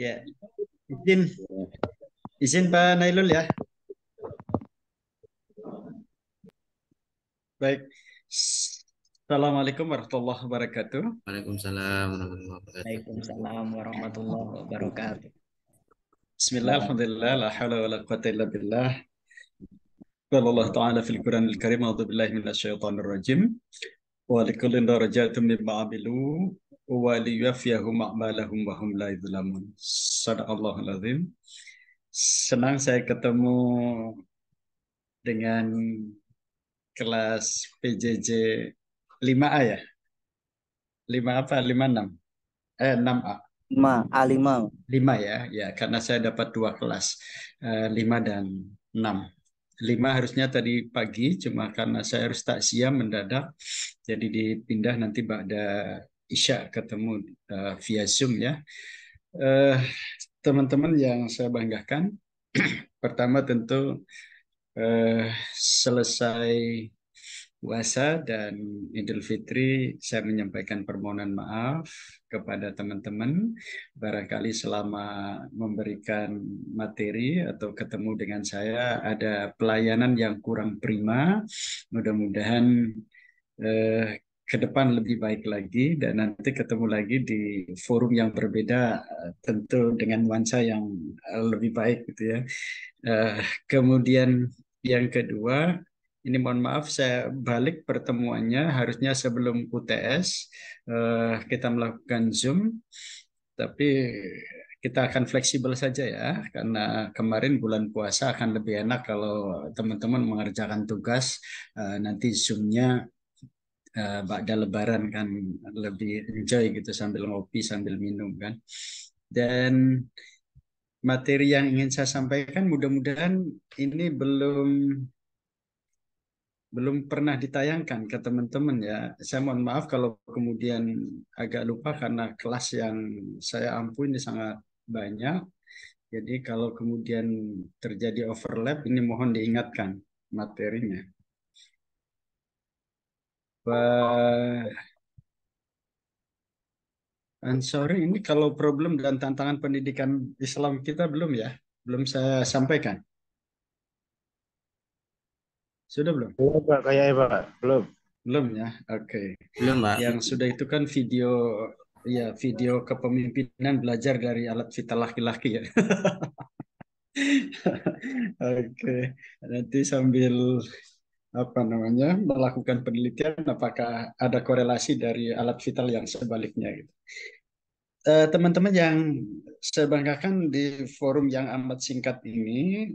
Ya, izin, izin Pak Nailul ya. Baik. Assalamualaikum warahmatullahi wabarakatuh. Waalaikumsalam warahmatullahi wabarakatuh. Waalaikumsalam warahmatullahi wabarakatuh. Bismillah, alhamdulillah, la hawla wa la quwata illa billah. Qala Allah Ta'ala fil Quranil Karim, a'udzu billahi minasyaitonir rajim. Wa likullin darajatun mimma 'amilu wa liyuwaffiyahum a'malahum wa hum la yuzlamun. Shadaqallahul azim. Senang saya ketemu dengan kelas PJJ 5A ya. 5 apa? 56. 6A. 5 A5. 5 ya, ya karena saya dapat 2 kelas, 5 dan 6. 5 harusnya tadi pagi, cuma karena saya harus takziah mendadak, jadi dipindah nanti pada Isya ketemu via Zoom ya. Eh, Teman-teman yang saya banggakan, pertama tentu selesai puasa dan Idul Fitri, saya menyampaikan permohonan maaf kepada teman-teman. Barangkali selama memberikan materi atau ketemu dengan saya ada pelayanan yang kurang prima. Mudah-mudahan eh, ke depan lebih baik lagi dan nanti ketemu lagi di forum yang berbeda, tentu dengan nuansa yang lebih baik gitu ya. Kemudian yang kedua, ini mohon maaf saya balik pertemuannya harusnya sebelum UTS, kita melakukan Zoom, tapi kita akan fleksibel saja ya, karena kemarin bulan puasa akan lebih enak kalau teman-teman mengerjakan tugas, nanti Zoom-nya ba'da Lebaran kan lebih enjoy gitu sambil ngopi sambil minum kan. Dan materi yang ingin saya sampaikan mudah-mudahan ini belum pernah ditayangkan ke teman-teman ya. Saya mohon maaf kalau kemudian agak lupa karena kelas yang saya ampu ini sangat banyak. Jadi kalau kemudian terjadi overlap ini mohon diingatkan materinya. Pak Ansori, ini kalau problem dan tantangan pendidikan Islam kita belum ya? Belum saya sampaikan. Sudah belum? Iya Pak, kayaknya Pak. Belum. Belum ya? Oke. Belum, Pak. Yang sudah itu kan video, ya video kepemimpinan belajar dari alat vital laki-laki ya. Oke, nanti sambil apa namanya melakukan penelitian apakah ada korelasi dari alat vital yang sebaliknya gitu. Teman-teman yang saya banggakan di forum yang amat singkat ini,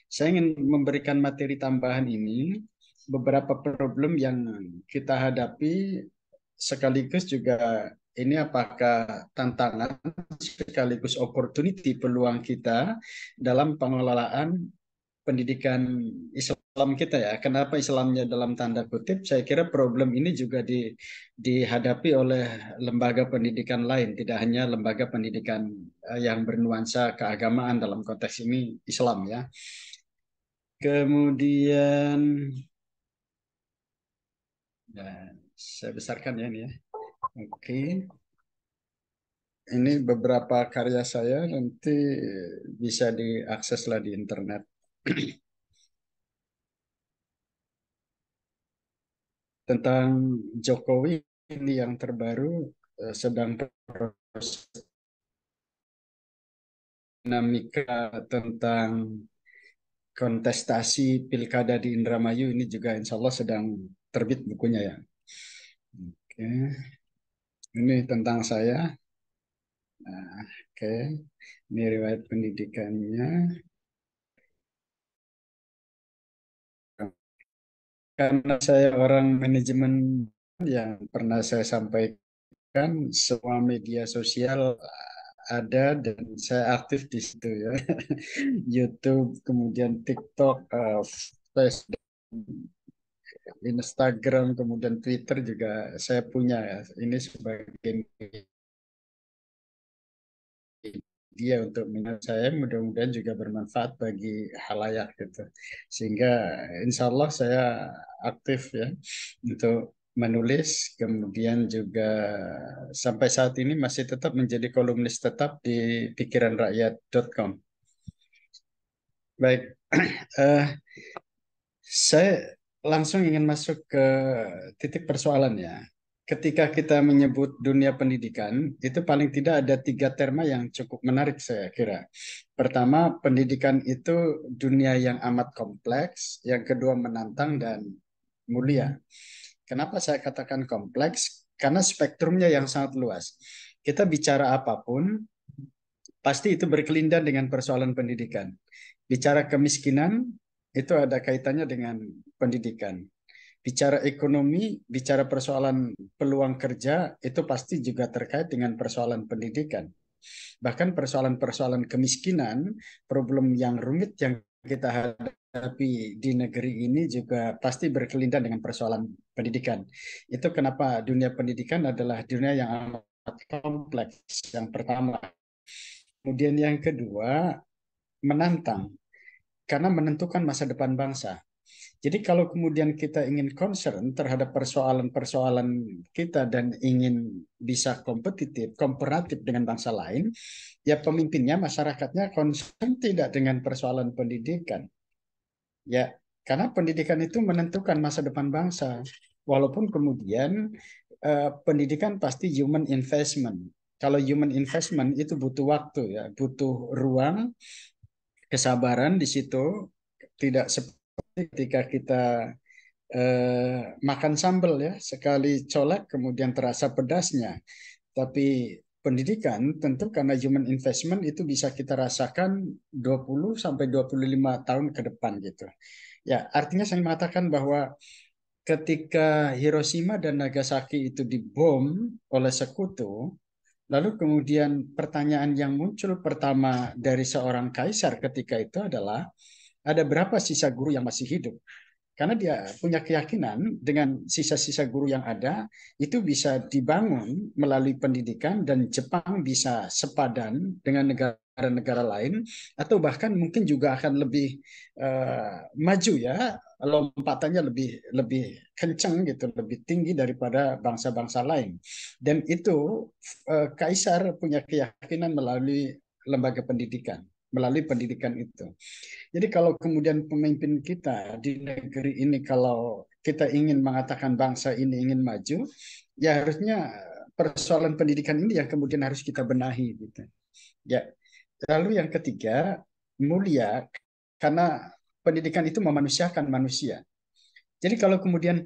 saya ingin memberikan materi tambahan ini, beberapa problem yang kita hadapi sekaligus juga ini apakah tantangan sekaligus opportunity peluang kita dalam pengelolaan pendidikan Islam kita ya. Kenapa Islamnya dalam tanda kutip? Saya kira problem ini juga dihadapi oleh lembaga pendidikan lain, tidak hanya lembaga pendidikan yang bernuansa keagamaan dalam konteks ini Islam ya. Kemudian ya, saya besarkan ya ini ya. Oke. Ini beberapa karya saya nanti bisa diakses lah di internet. Tentang Jokowi ini yang terbaru, sedang proses dinamika tentang kontestasi pilkada di Indramayu ini juga insya Allah sedang terbit bukunya ya. Oke. Ini tentang saya. Nah, oke. Ini riwayat pendidikannya. Karena saya orang manajemen yang pernah saya sampaikan, semua media sosial ada dan saya aktif di situ ya. YouTube, kemudian TikTok, Facebook, Instagram, kemudian Twitter juga saya punya ya. Ini sebagai media untuk minat saya, mudah-mudahan juga bermanfaat bagi halayak gitu. Sehingga insya Allah saya aktif ya untuk menulis, kemudian juga sampai saat ini masih tetap menjadi kolumnis tetap di pikiranrakyat.com. Baik, saya langsung ingin masuk ke titik persoalannya. Ketika kita menyebut dunia pendidikan, itu paling tidak ada 3 terma yang cukup menarik saya kira. Pertama, pendidikan itu dunia yang amat kompleks. Yang kedua, menantang dan mulia. Kenapa saya katakan kompleks? Karena spektrumnya yang sangat luas. Kita bicara apapun, pasti itu berkelindan dengan persoalan pendidikan. Bicara kemiskinan, itu ada kaitannya dengan pendidikan. Bicara ekonomi, bicara persoalan peluang kerja, itu pasti juga terkait dengan persoalan pendidikan. Bahkan persoalan-persoalan kemiskinan, problem yang rumit yang kita hadapi di negeri ini juga pasti berkelindan dengan persoalan pendidikan. Itu kenapa dunia pendidikan adalah dunia yang amat kompleks, yang pertama. Kemudian yang kedua, menantang, karena menentukan masa depan bangsa. Jadi kalau kemudian kita ingin concern terhadap persoalan-persoalan kita dan ingin bisa kompetitif, komparatif dengan bangsa lain, ya pemimpinnya, masyarakatnya concern tidak dengan persoalan pendidikan. Ya, karena pendidikan itu menentukan masa depan bangsa. Walaupun kemudian pendidikan pasti human investment. Kalau human investment itu butuh waktu ya, butuh ruang, kesabaran di situ, tidak seperti ketika kita makan sambal ya, sekali colek kemudian terasa pedasnya. Tapi pendidikan tentu karena human investment itu bisa kita rasakan 20 sampai 25 tahun ke depan gitu. Ya, artinya saya mengatakan bahwa ketika Hiroshima dan Nagasaki itu dibom oleh sekutu, lalu kemudian pertanyaan yang muncul pertama dari seorang kaisar ketika itu adalah ada berapa sisa guru yang masih hidup? Karena dia punya keyakinan dengan sisa-sisa guru yang ada itu bisa dibangun melalui pendidikan dan Jepang bisa sepadan dengan negara-negara lain atau bahkan mungkin juga akan lebih maju ya, lompatannya lebih lebih kencang gitu, lebih tinggi daripada bangsa-bangsa lain. Dan itu kaisar punya keyakinan melalui lembaga pendidikan, melalui pendidikan itu. Jadi kalau kemudian pemimpin kita di negeri ini, kalau kita ingin mengatakan bangsa ini ingin maju, ya harusnya persoalan pendidikan ini yang kemudian harus kita benahi gitu. Ya. Lalu yang ketiga, mulia, karena pendidikan itu memanusiakan manusia. Jadi kalau kemudian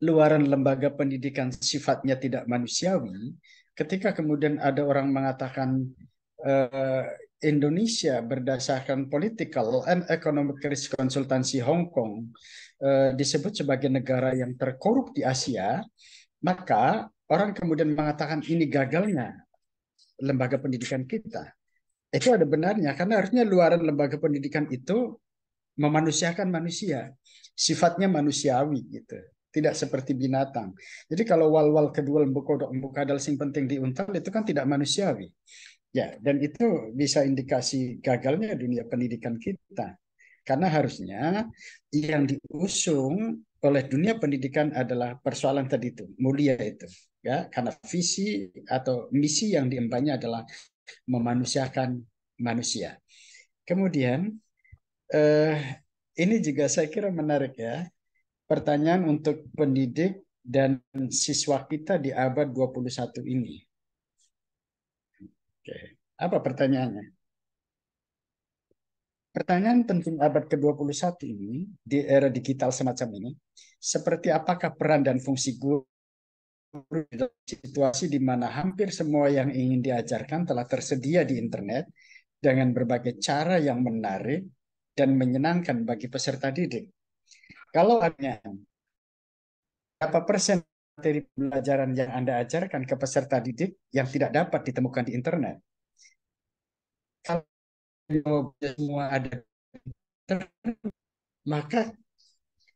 luaran lembaga pendidikan sifatnya tidak manusiawi, ketika kemudian ada orang mengatakan Indonesia berdasarkan Political and Economic Risk Konsultansi Hong Kong disebut sebagai negara yang terkorup di Asia, maka orang kemudian mengatakan ini gagalnya lembaga pendidikan kita. Itu ada benarnya, karena harusnya luaran lembaga pendidikan itu memanusiakan manusia, sifatnya manusiawi gitu, tidak seperti binatang. Jadi kalau wal-wal kedua lembu kodok lembu kadal sing penting diuntal itu kan tidak manusiawi. Ya, dan itu bisa indikasi gagalnya dunia pendidikan kita. Karena harusnya yang diusung oleh dunia pendidikan adalah persoalan tadi itu, mulia itu. Ya, karena visi atau misi yang diembannya adalah memanusiakan manusia. Kemudian eh, ini juga saya kira menarik ya. Pertanyaan untuk pendidik dan siswa kita di abad 21 ini. Oke. Apa pertanyaannya? Pertanyaan penting abad ke-21 ini, di era digital semacam ini, seperti apakah peran dan fungsi guru dalam situasi di mana hampir semua yang ingin diajarkan telah tersedia di internet dengan berbagai cara yang menarik dan menyenangkan bagi peserta didik. Kalau hanya berapa persen materi pembelajaran yang Anda ajarkan ke peserta didik yang tidak dapat ditemukan di internet? Kalau semua ada, maka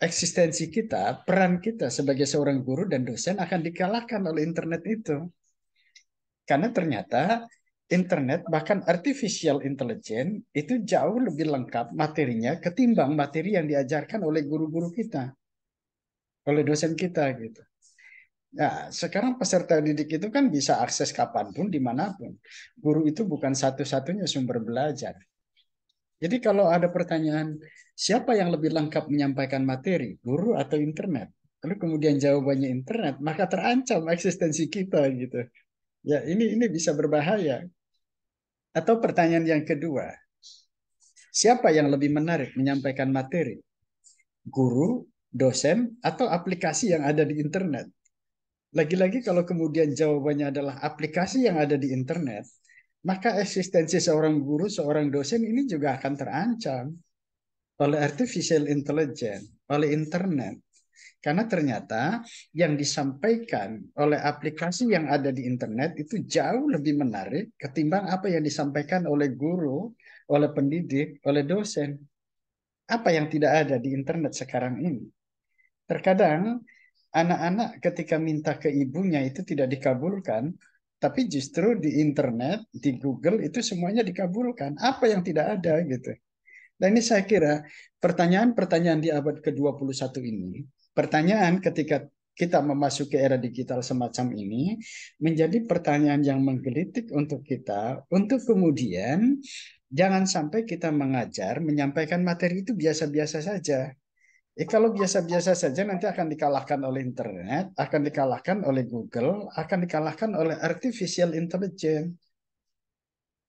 eksistensi kita, peran kita sebagai seorang guru dan dosen akan dikalahkan oleh internet itu. Karena ternyata internet, bahkan artificial intelligence, itu jauh lebih lengkap materinya ketimbang materi yang diajarkan oleh guru-guru kita, oleh dosen kita gitu. Ya, sekarang peserta didik itu kan bisa akses kapanpun, dimanapun. Guru itu bukan satu-satunya sumber belajar. Jadi kalau ada pertanyaan, siapa yang lebih lengkap menyampaikan materi, guru atau internet? Lalu kemudian jawabannya internet, maka terancam eksistensi kita gitu. Ya, ini bisa berbahaya. Atau pertanyaan yang kedua, siapa yang lebih menarik menyampaikan materi? Guru, dosen, atau aplikasi yang ada di internet? Lagi-lagi kalau kemudian jawabannya adalah aplikasi yang ada di internet, maka eksistensi seorang guru, seorang dosen ini juga akan terancam oleh artificial intelligence, oleh internet. Karena ternyata yang disampaikan oleh aplikasi yang ada di internet itu jauh lebih menarik ketimbang apa yang disampaikan oleh guru, oleh pendidik, oleh dosen. Apa yang tidak ada di internet sekarang ini? Terkadang anak-anak ketika minta ke ibunya itu tidak dikabulkan, tapi justru di internet, di Google itu semuanya dikabulkan. Apa yang tidak ada gitu. Dan ini saya kira pertanyaan-pertanyaan di abad ke-21 ini, pertanyaan ketika kita memasuki era digital semacam ini, menjadi pertanyaan yang menggelitik untuk kita, untuk kemudian jangan sampai kita mengajar, menyampaikan materi itu biasa-biasa saja. Kalau biasa-biasa saja nanti akan dikalahkan oleh internet, akan dikalahkan oleh Google, akan dikalahkan oleh artificial intelligence.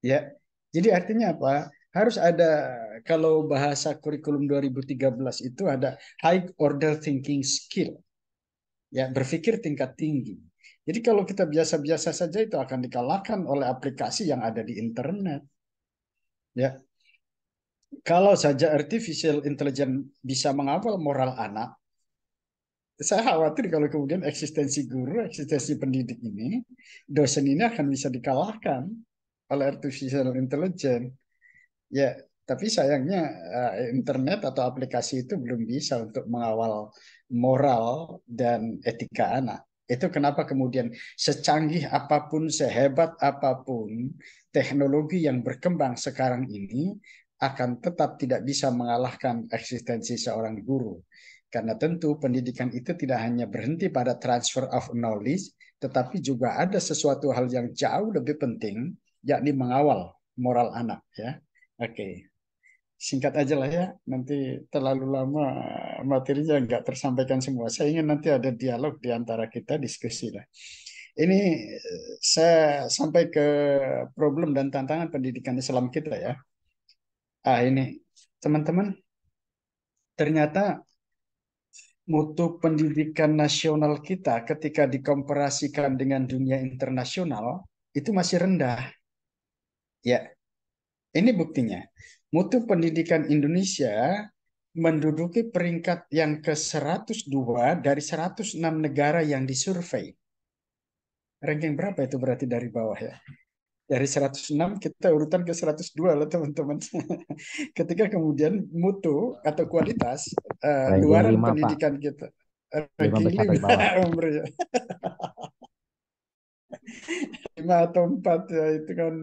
Ya, jadi artinya apa? Harus ada, kalau bahasa kurikulum 2013 itu ada high order thinking skill, ya berpikir tingkat tinggi. Jadi kalau kita biasa-biasa saja itu akan dikalahkan oleh aplikasi yang ada di internet. Ya, kalau saja artificial intelligence bisa mengawal moral anak, saya khawatir kalau kemudian eksistensi guru, eksistensi pendidik ini, dosen ini akan bisa dikalahkan oleh artificial intelligence. Ya, tapi sayangnya internet atau aplikasi itu belum bisa untuk mengawal moral dan etika anak. Itu kenapa kemudian secanggih apapun, sehebat apapun teknologi yang berkembang sekarang ini akan tetap tidak bisa mengalahkan eksistensi seorang guru. Karena tentu pendidikan itu tidak hanya berhenti pada transfer of knowledge, tetapi juga ada sesuatu hal yang jauh lebih penting, yakni mengawal moral anak. Ya, oke. Singkat aja lah ya, nanti terlalu lama materinya nggak tersampaikan semua. Saya ingin nanti ada dialog di antara kita, diskusi lah. Ini saya sampai ke problem dan tantangan pendidikan Islam kita ya. Ini teman-teman, ternyata mutu pendidikan nasional kita ketika dikomparasikan dengan dunia internasional itu masih rendah. Ya, ini buktinya. Mutu pendidikan Indonesia menduduki peringkat yang ke-102 dari 106 negara yang disurvei. Ranking berapa itu berarti dari bawah ya? Dari 106 kita urutan ke 102 lah teman-teman. Ketika kemudian mutu atau kualitas Ranking luaran 5, Pak. pendidikan kita. 5 Ranking besar dari 5, bawah. Umri ya. 5 atau 4 ya, itu kan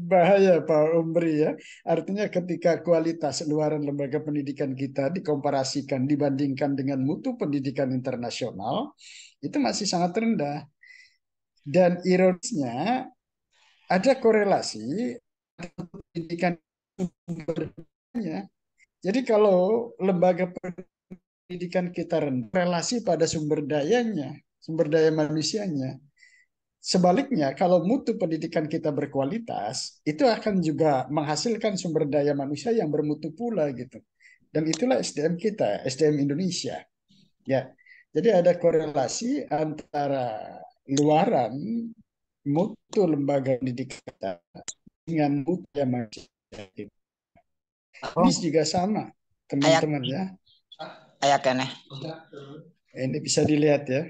bahaya Pak Umri ya. Artinya ketika kualitas luaran lembaga pendidikan kita dikomparasikan, dibandingkan dengan mutu pendidikan internasional, itu masih sangat rendah. Dan ironisnya ada korelasi pendidikan sumbernya. Jadi kalau lembaga pendidikan kita rendah, relasi pada sumber dayanya, sumber daya manusianya. Sebaliknya, kalau mutu pendidikan kita berkualitas, itu akan juga menghasilkan sumber daya manusia yang bermutu pula gitu. Dan itulah SDM kita, SDM Indonesia. Ya, jadi ada korelasi antara luaran mutu lembaga pendidikan kita dengan mutu manusia. Ini juga sama, Ayak teman-teman ya. ayak kene. Ini bisa dilihat ya.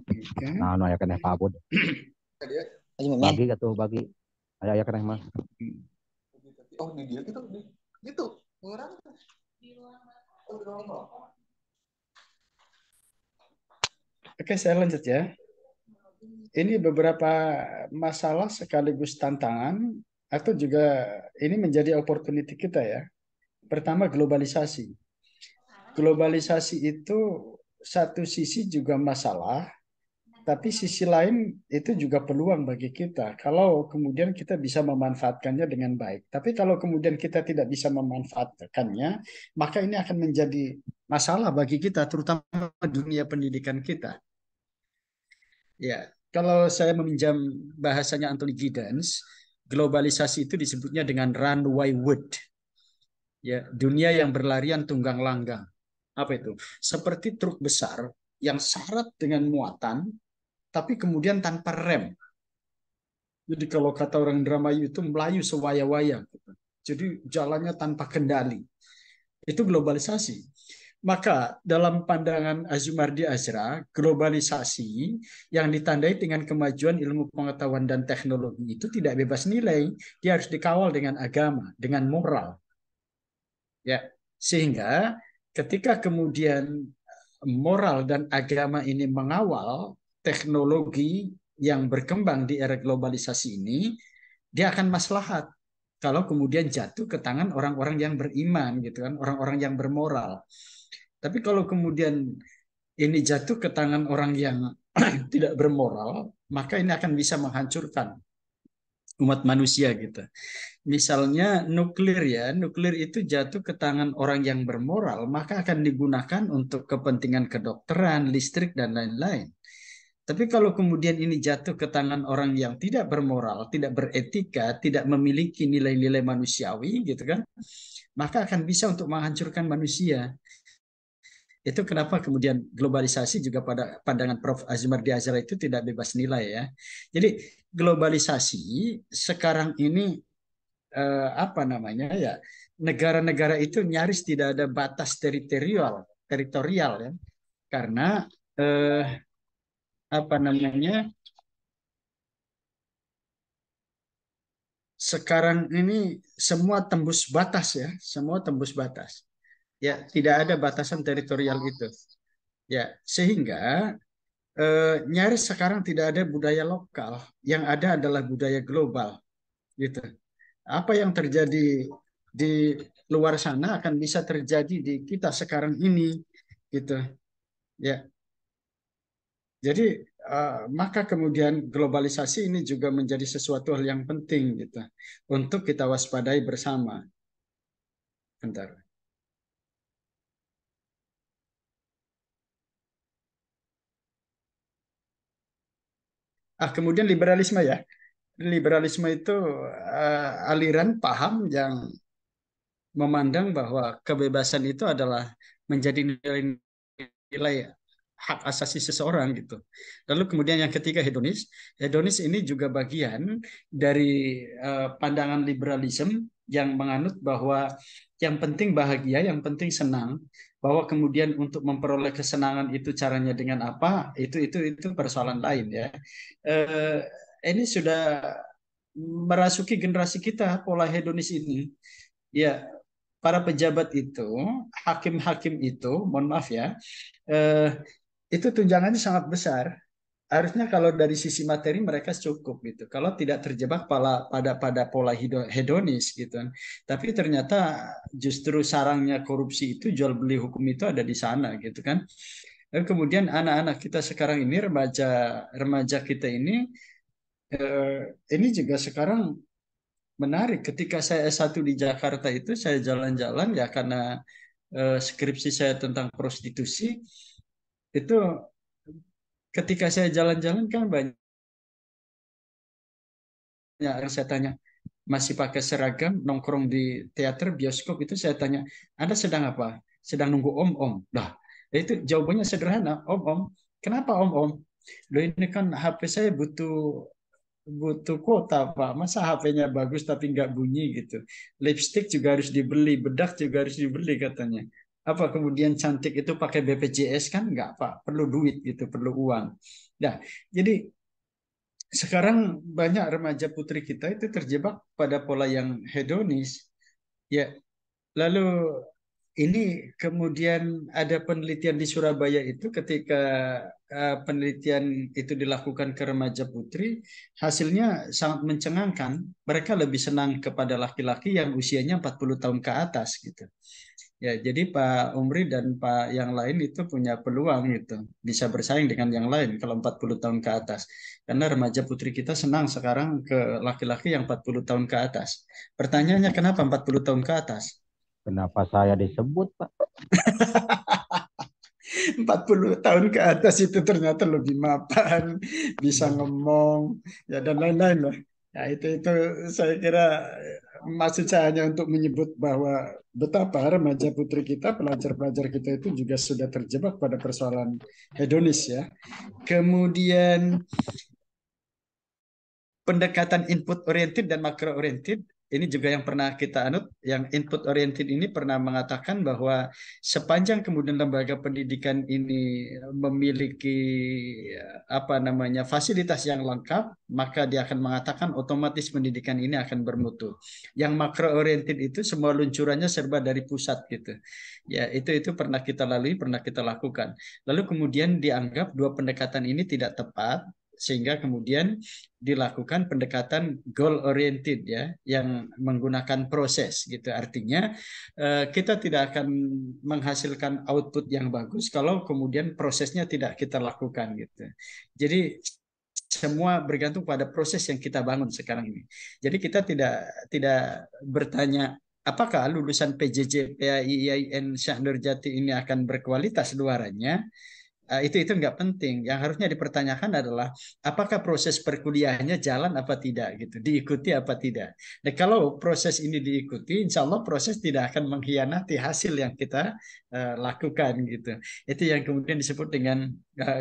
Oke. Nah, ya kena Pak Bud. Ayo Mimin. Bagi gitu, bagi. Ya kena mah. Oh di dia gitu gitu orang. Oke, saya lanjut ya. Ini beberapa masalah sekaligus tantangan atau juga ini menjadi opportunity kita ya. Pertama, globalisasi. Globalisasi itu satu sisi juga masalah, Tapi sisi lain itu juga peluang bagi kita. Kalau kemudian kita bisa memanfaatkannya dengan baik. Tapi kalau kemudian kita tidak bisa memanfaatkannya, maka ini akan menjadi masalah bagi kita, terutama dunia pendidikan kita. Ya, kalau saya meminjam bahasanya Anthony Giddens, globalisasi itu disebutnya dengan runway wood. Ya, dunia yang berlarian tunggang langgang. Apa itu? Seperti truk besar yang syarat dengan muatan, tapi kemudian tanpa rem. Jadi kalau kata orang Indramayu itu melayu sewaya-waya, gitu. Jadi jalannya tanpa kendali. Itu globalisasi. Maka dalam pandangan Azumardi Azra, globalisasi yang ditandai dengan kemajuan ilmu pengetahuan dan teknologi itu tidak bebas nilai. Dia harus dikawal dengan agama, dengan moral. Ya, sehingga ketika kemudian moral dan agama ini mengawal teknologi yang berkembang di era globalisasi ini, dia akan maslahat kalau kemudian jatuh ke tangan orang-orang yang beriman, gitu kan, orang-orang yang bermoral. Tapi kalau kemudian ini jatuh ke tangan orang yang tidak bermoral, maka ini akan bisa menghancurkan umat manusia gitu. Misalnya nuklir ya, nuklir itu jatuh ke tangan orang yang bermoral, maka akan digunakan untuk kepentingan kedokteran, listrik, dan lain-lain. Tapi kalau kemudian ini jatuh ke tangan orang yang tidak bermoral, tidak beretika, tidak memiliki nilai-nilai manusiawi, gitu kan, maka akan bisa untuk menghancurkan manusia. Itu kenapa kemudian globalisasi juga pada pandangan Prof. Azumardi Azra itu tidak bebas nilai ya. Jadi globalisasi sekarang ini apa namanya ya, negara-negara itu nyaris tidak ada batas teritorial ya, karena eh, apa namanya, sekarang ini semua tembus batas ya, semua tembus batas ya, tidak ada batasan teritorial itu ya, sehingga nyaris sekarang tidak ada budaya lokal, yang ada adalah budaya global gitu. Apa yang terjadi di luar sana akan bisa terjadi di kita sekarang ini gitu ya. Jadi maka kemudian globalisasi ini juga menjadi sesuatu hal yang penting gitu untuk kita waspadai bersama. Bentar. Kemudian liberalisme ya. Liberalisme itu aliran paham yang memandang bahwa kebebasan itu adalah menjadi nilai hak asasi seseorang gitu. Lalu kemudian yang ketiga hedonis. Hedonis ini juga bagian dari pandangan liberalisme yang menganut bahwa yang penting bahagia, yang penting senang, bahwa kemudian untuk memperoleh kesenangan itu caranya dengan apa, itu persoalan lain ya. Eh, ini sudah merasuki generasi kita pola hedonis ini. Ya, para pejabat itu, hakim-hakim itu, mohon maaf ya, eh, itu tunjangannya sangat besar. Harusnya kalau dari sisi materi mereka cukup gitu. Kalau tidak terjebak pada pola hedonis gitu kan. Tapi ternyata justru sarangnya korupsi itu, jual beli hukum itu ada di sana gitu kan. Dan kemudian anak-anak kita sekarang ini, remaja remaja kita ini juga sekarang menarik. Ketika saya S1 di Jakarta itu saya jalan-jalan ya, karena skripsi saya tentang prostitusi itu, ketika saya jalan-jalan kan banyak yang saya tanya masih pakai seragam nongkrong di teater bioskop, itu saya tanya Anda sedang apa? Sedang nunggu om-om. Lah, itu jawabannya sederhana, om-om. Kenapa om-om? Loh ini kan HP saya butuh butuh kuota Pak. Masa HP-nya bagus tapi nggak bunyi gitu. Lipstick juga harus dibeli, bedak juga harus dibeli katanya. Apa kemudian cantik itu pakai BPJS kan? Nggak Pak, perlu duit gitu, perlu uang. Nah, jadi sekarang banyak remaja putri kita itu terjebak pada pola yang hedonis. Ya, lalu ini kemudian ada penelitian di Surabaya itu ketika penelitian itu dilakukan ke remaja putri, hasilnya sangat mencengangkan. Mereka lebih senang kepada laki-laki yang usianya 40 tahun ke atas gitu. Ya, jadi Pak Umri dan Pak yang lain itu punya peluang gitu, bisa bersaing dengan yang lain kalau 40 tahun ke atas. Karena remaja putri kita senang sekarang ke laki-laki yang 40 tahun ke atas. Pertanyaannya kenapa 40 tahun ke atas? Kenapa saya disebut, Pak? 40 tahun ke atas itu ternyata lebih mapan, bisa ngomong, ya dan lain-lain lah. Ya itu saya kira maksud saya hanya untuk menyebut bahwa betapa remaja putri kita, pelajar-pelajar kita itu juga sudah terjebak pada persoalan hedonis ya. Kemudian pendekatan input oriented dan makro oriented ini juga yang pernah kita anut. Yang input oriented ini pernah mengatakan bahwa sepanjang kemudian lembaga pendidikan ini memiliki apa namanya fasilitas yang lengkap, maka dia akan mengatakan otomatis pendidikan ini akan bermutu. Yang makro oriented itu semua luncurannya serba dari pusat gitu. Ya, itu pernah kita lalui, pernah kita lakukan. Lalu kemudian dianggap dua pendekatan ini tidak tepat, sehingga kemudian dilakukan pendekatan goal oriented ya, yang menggunakan proses gitu. Artinya kita tidak akan menghasilkan output yang bagus kalau kemudian prosesnya tidak kita lakukan gitu. Jadi semua bergantung pada proses yang kita bangun sekarang ini. Jadi kita tidak bertanya apakah lulusan PJJ, PAI, IAIN, Syekh Nurjati ini akan berkualitas luarannya. Itu nggak penting. Yang harusnya dipertanyakan adalah apakah proses perkuliahannya jalan apa tidak gitu, diikuti apa tidak. Nah, kalau proses ini diikuti, insya Allah proses tidak akan mengkhianati hasil yang kita lakukan gitu. Itu yang kemudian disebut dengan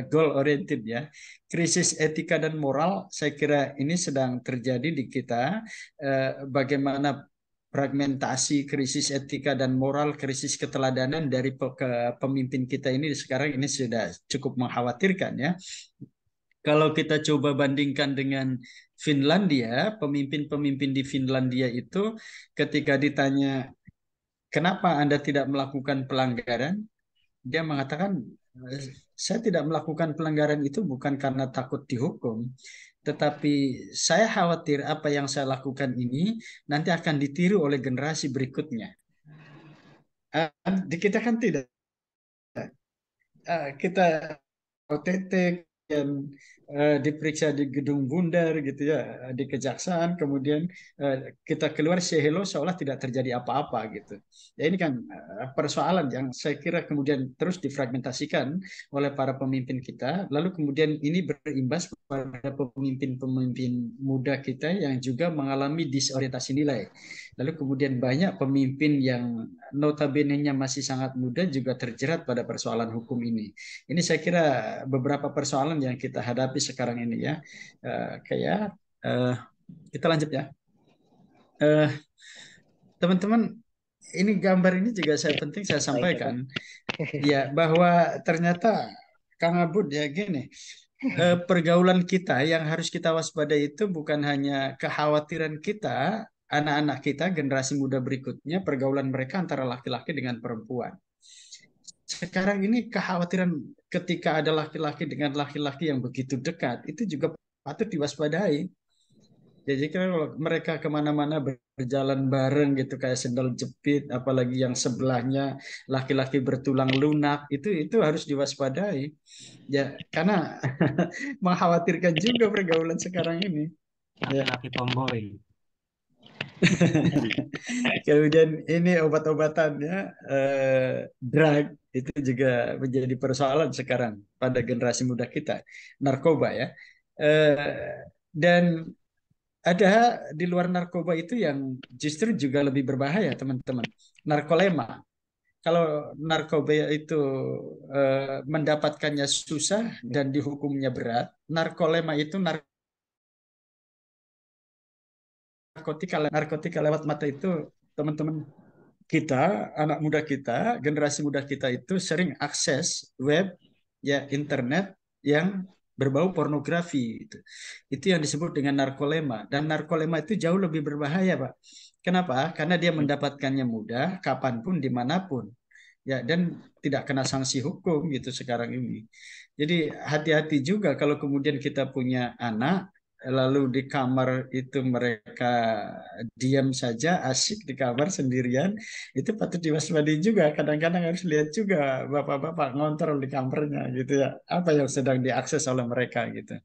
goal oriented ya. Krisis etika dan moral, saya kira ini sedang terjadi di kita. Bagaimana fragmentasi, krisis etika dan moral, krisis keteladanan dari pemimpin kita ini sekarang ini sudah cukup mengkhawatirkan ya. Kalau kita coba bandingkan dengan Finlandia, pemimpin-pemimpin di Finlandia itu ketika ditanya kenapa Anda tidak melakukan pelanggaran, dia mengatakan saya tidak melakukan pelanggaran itu bukan karena takut dihukum, tetapi saya khawatir apa yang saya lakukan ini nanti akan ditiru oleh generasi berikutnya. Di kita kan tidak. Kita OTT dan diperiksa di gedung bundar gitu ya, di kejaksaan, kemudian kita keluar say hello seolah tidak terjadi apa-apa gitu. Ya ini kan persoalan yang saya kira kemudian terus difragmentasikan oleh para pemimpin kita, lalu kemudian ini berimbas pada pemimpin-pemimpin muda kita yang juga mengalami disorientasi nilai. Lalu kemudian banyak pemimpin yang notabene-nya masih sangat muda juga terjerat pada persoalan hukum ini. Ini saya kira beberapa persoalan yang kita hadapi sekarang ini ya. Kita lanjut ya. Teman-teman, ini gambar ini juga penting saya sampaikan. Ya, bahwa ternyata Kang Abud ya gini. Pergaulan kita yang harus kita waspadai itu bukan hanya kekhawatiran kita, anak-anak kita, generasi muda berikutnya, pergaulan mereka antara laki-laki dengan perempuan. Sekarang ini kekhawatiran ketika ada laki-laki dengan laki-laki yang begitu dekat, itu juga patut diwaspadai. Jadi kalau mereka kemana-mana berjalan bareng gitu kayak sendal jepit, apalagi yang sebelahnya laki-laki bertulang lunak, itu harus diwaspadai. Ya, karena mengkhawatirkan juga pergaulan sekarang ini. Laki-laki tomboy. Kemudian ini obat-obatannya, drug itu juga menjadi persoalan sekarang pada generasi muda kita, narkoba ya. Dan ada di luar narkoba itu yang justru juga lebih berbahaya teman-teman, narkolema. Kalau narkoba itu mendapatkannya susah dan dihukumnya berat, narkolema itu narkotika lewat mata itu teman-teman kita, anak muda kita, generasi muda kita itu sering akses web ya, internet yang berbau pornografi itu. Itu yang disebut dengan narkolema, dan narkolema itu jauh lebih berbahaya, Pak. Kenapa? Karena dia mendapatkannya mudah, kapanpun, dimanapun. ya, dan tidak kena sanksi hukum gitu sekarang ini. Jadi hati-hati juga kalau kemudian kita punya anak, lalu di kamar itu mereka diam saja, asik di kamar sendirian, itu patut diwaspadai juga. Kadang-kadang harus lihat juga bapak-bapak ngontrol di kamarnya gitu ya, apa yang sedang diakses oleh mereka gitu.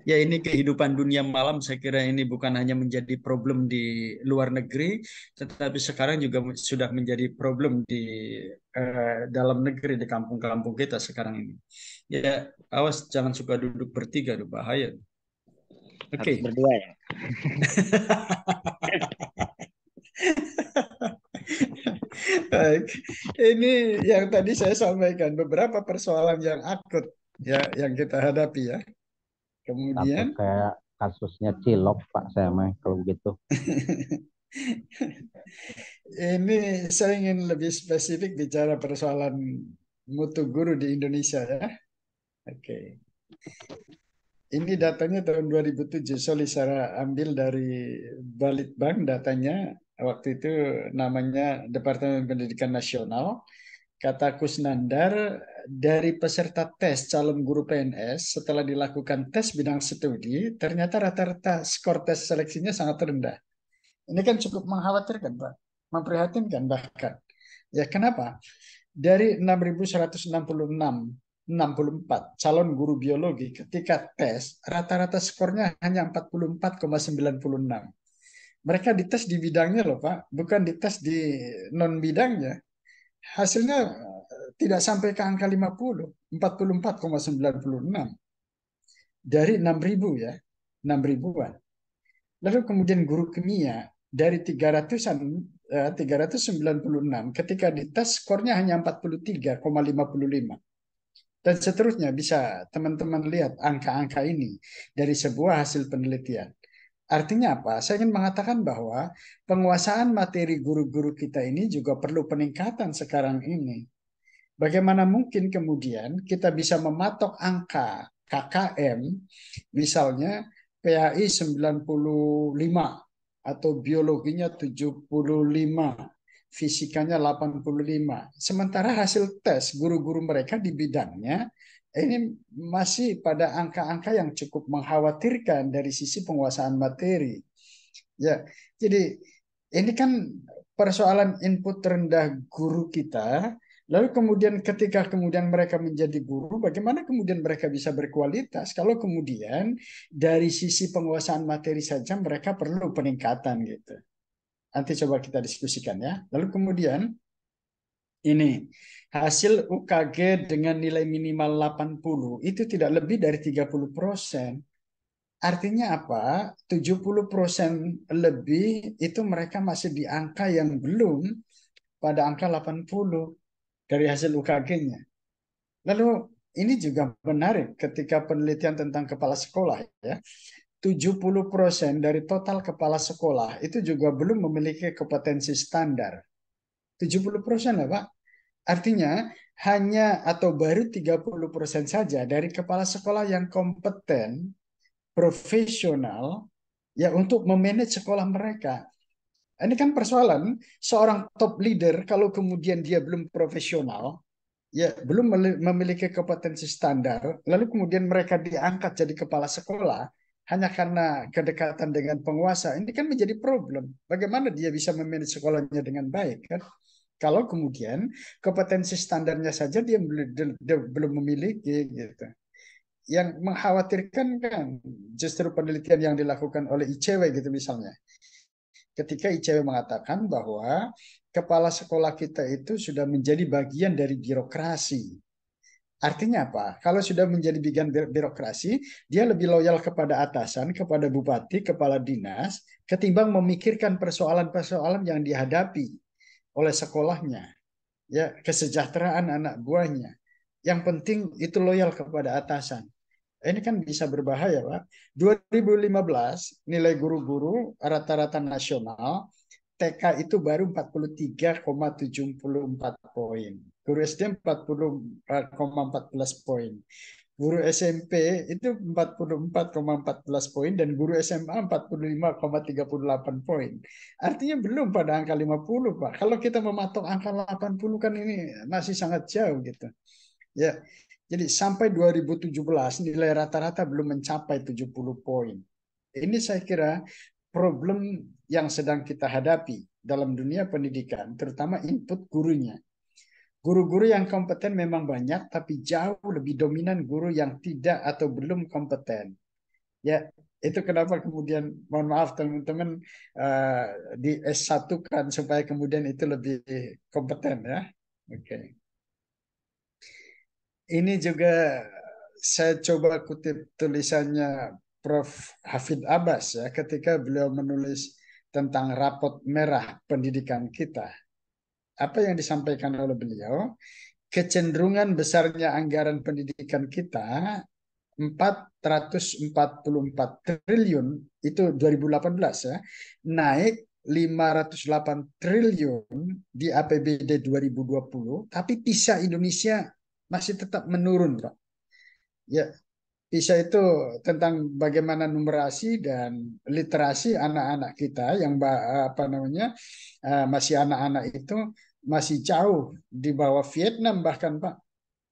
Ya, ini kehidupan dunia malam, saya kira ini bukan hanya menjadi problem di luar negeri, tetapi sekarang juga sudah menjadi problem di dalam negeri, di kampung-kampung kita sekarang ini. Ya, awas jangan suka duduk bertiga, itu bahaya. Harus Oke. berdua ya. Baik. Ini yang tadi saya sampaikan, beberapa persoalan yang akut ya yang kita hadapi ya. Takut Kemudian kayak kasusnya Cilok Pak saya mah kalau begitu. ini saya ingin lebih spesifik bicara persoalan mutu guru di Indonesia ya. Oke. Ini datanya tahun 2007. Sorry, saya ambil dari Balitbank datanya. Waktu itu namanya Departemen Pendidikan Nasional. Kata Kusnandar, dari peserta tes calon guru PNS setelah dilakukan tes bidang studi, ternyata rata-rata skor tes seleksinya sangat rendah. Ini kan cukup mengkhawatirkan, Pak. Memprihatinkan bahkan. Ya, kenapa? Dari 6.166, 64 calon guru biologi ketika tes, rata-rata skornya hanya 44,96. Mereka dites di bidangnya loh, Pak, bukan dites di non-bidangnya. Hasilnya tidak sampai ke angka 50, 44,96 dari 6.000 ya, 6 ribuan. Lalu kemudian guru kimia dari 300-an 396 ketika dites skornya hanya 43,55. Dan seterusnya, bisa teman-teman lihat angka-angka ini dari sebuah hasil penelitian. Artinya apa? Saya ingin mengatakan bahwa penguasaan materi guru-guru kita ini juga perlu peningkatan sekarang ini. Bagaimana mungkin kemudian kita bisa mematok angka KKM, misalnya PAI 95, atau biologinya 75, fisikanya 85. Sementara hasil tes guru-guru mereka di bidangnya ini masih pada angka-angka yang cukup mengkhawatirkan dari sisi penguasaan materi. Ya, jadi ini kan persoalan input rendah guru kita. Lalu kemudian ketika kemudian mereka menjadi guru, bagaimana kemudian mereka bisa berkualitas? Kalau kemudian dari sisi penguasaan materi saja mereka perlu peningkatan gitu. Nanti coba kita diskusikan ya. Lalu kemudian ini hasil UKG dengan nilai minimal 80 itu tidak lebih dari 30%. Artinya apa? 70% lebih itu mereka masih di angka yang belum pada angka 80 dari hasil UKG-nya. Lalu ini juga menarik ketika penelitian tentang kepala sekolah ya. 70% dari total kepala sekolah itu juga belum memiliki kompetensi standar. 70% lah Pak. Artinya hanya atau baru 30% saja dari kepala sekolah yang kompeten, profesional, ya untuk memanage sekolah mereka. Ini kan persoalan seorang top leader kalau kemudian dia belum profesional, ya belum memiliki kompetensi standar, lalu kemudian mereka diangkat jadi kepala sekolah hanya karena kedekatan dengan penguasa, ini kan menjadi problem. Bagaimana dia bisa memanage sekolahnya dengan baik kan? Kalau kemudian kompetensi standarnya saja dia belum memiliki gitu. Yang mengkhawatirkan kan justru penelitian yang dilakukan oleh ICW gitu misalnya. Ketika ICW mengatakan bahwa kepala sekolah kita itu sudah menjadi bagian dari birokrasi. Artinya apa? Kalau sudah menjadi bagian birokrasi, dia lebih loyal kepada atasan, kepada bupati, kepala dinas, ketimbang memikirkan persoalan-persoalan yang dihadapi oleh sekolahnya, ya kesejahteraan anak buahnya. Yang penting itu loyal kepada atasan. Ini kan bisa berbahaya, Pak. 2015 nilai guru-guru rata-rata nasional TK itu baru 43,74 poin. Guru SD 40,14 poin. Guru SMP itu 44,14 poin dan guru SMA 45,38 poin. Artinya belum pada angka 50, Pak. Kalau kita mematok angka 80 kan ini masih sangat jauh gitu. Ya. Jadi sampai 2017 nilai rata-rata belum mencapai 70 poin. Ini saya kira problem yang sedang kita hadapi dalam dunia pendidikan, terutama input gurunya. Guru-guru yang kompeten memang banyak, tapi jauh lebih dominan guru yang tidak atau belum kompeten. Ya, itu kenapa kemudian, mohon maaf teman-teman, eh, di S1 kan supaya kemudian itu lebih kompeten ya. Oke. Ini juga saya coba kutip tulisannya Prof. Hafid Abbas ya, ketika beliau menulis tentang rapot merah pendidikan kita. Apa yang disampaikan oleh beliau? Kecenderungan besarnya anggaran pendidikan kita 444 triliun itu 2018 ya, naik 508 triliun di APBD 2020, tapi PISA Indonesia masih tetap menurun, Pak. Ya, PISA itu tentang bagaimana numerasi dan literasi anak-anak kita yang apa namanya masih anak-anak itu masih jauh di bawah Vietnam bahkan, Pak.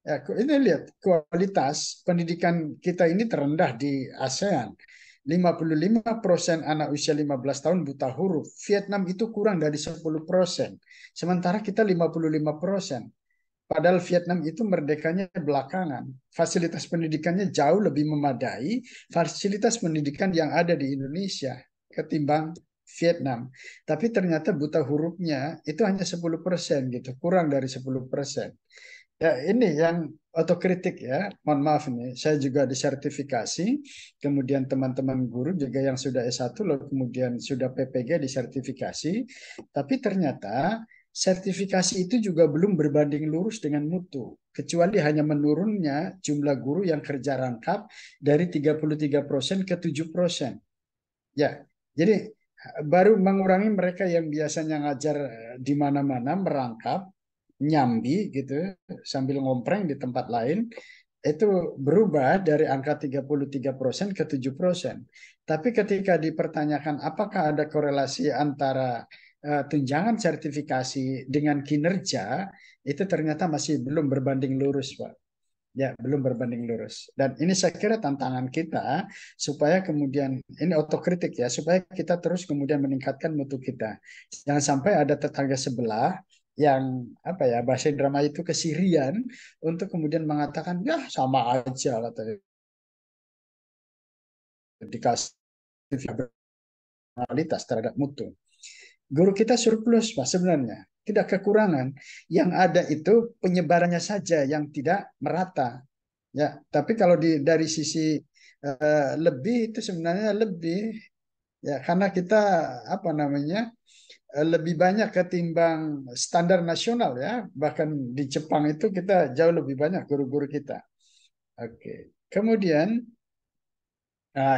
Ya, ini lihat kualitas pendidikan kita ini terendah di ASEAN. 55% anak usia 15 tahun buta huruf. Vietnam itu kurang dari 10%. Sementara kita 55%. Padahal Vietnam itu merdekanya belakangan. Fasilitas pendidikannya jauh lebih memadai fasilitas pendidikan yang ada di Indonesia ketimbang Vietnam. Tapi ternyata buta hurufnya itu hanya 10% gitu, kurang dari 10%. Ya, ini yang otokritik ya. Mohon maaf ini, saya juga disertifikasi, kemudian teman-teman guru juga yang sudah S1 lalu kemudian sudah PPG disertifikasi, tapi ternyata sertifikasi itu juga belum berbanding lurus dengan mutu, kecuali hanya menurunnya jumlah guru yang kerja rangkap dari 33% ke 7%. Ya, jadi baru mengurangi mereka yang biasanya ngajar di mana-mana merangkap nyambi gitu sambil ngompreng di tempat lain itu berubah dari angka 33% ke 7%. Tapi ketika dipertanyakan apakah ada korelasi antara tunjangan sertifikasi dengan kinerja, itu ternyata masih belum berbanding lurus, Pak. Ya, belum berbanding lurus. Dan ini saya kira tantangan kita supaya kemudian ini otokritik ya, supaya kita terus kemudian meningkatkan mutu kita. Jangan sampai ada tetangga sebelah yang apa ya bahasa drama itu kesirian untuk kemudian mengatakan ya sama aja katanya dikasih kualitas terhadap mutu. Guru kita surplus Pak sebenarnya, tidak kekurangan. Yang ada itu penyebarannya saja yang tidak merata. Ya, tapi kalau dari sisi lebih itu sebenarnya lebih ya karena kita apa namanya lebih banyak ketimbang standar nasional ya. Bahkan di Jepang itu kita jauh lebih banyak guru-guru kita. Oke. Kemudian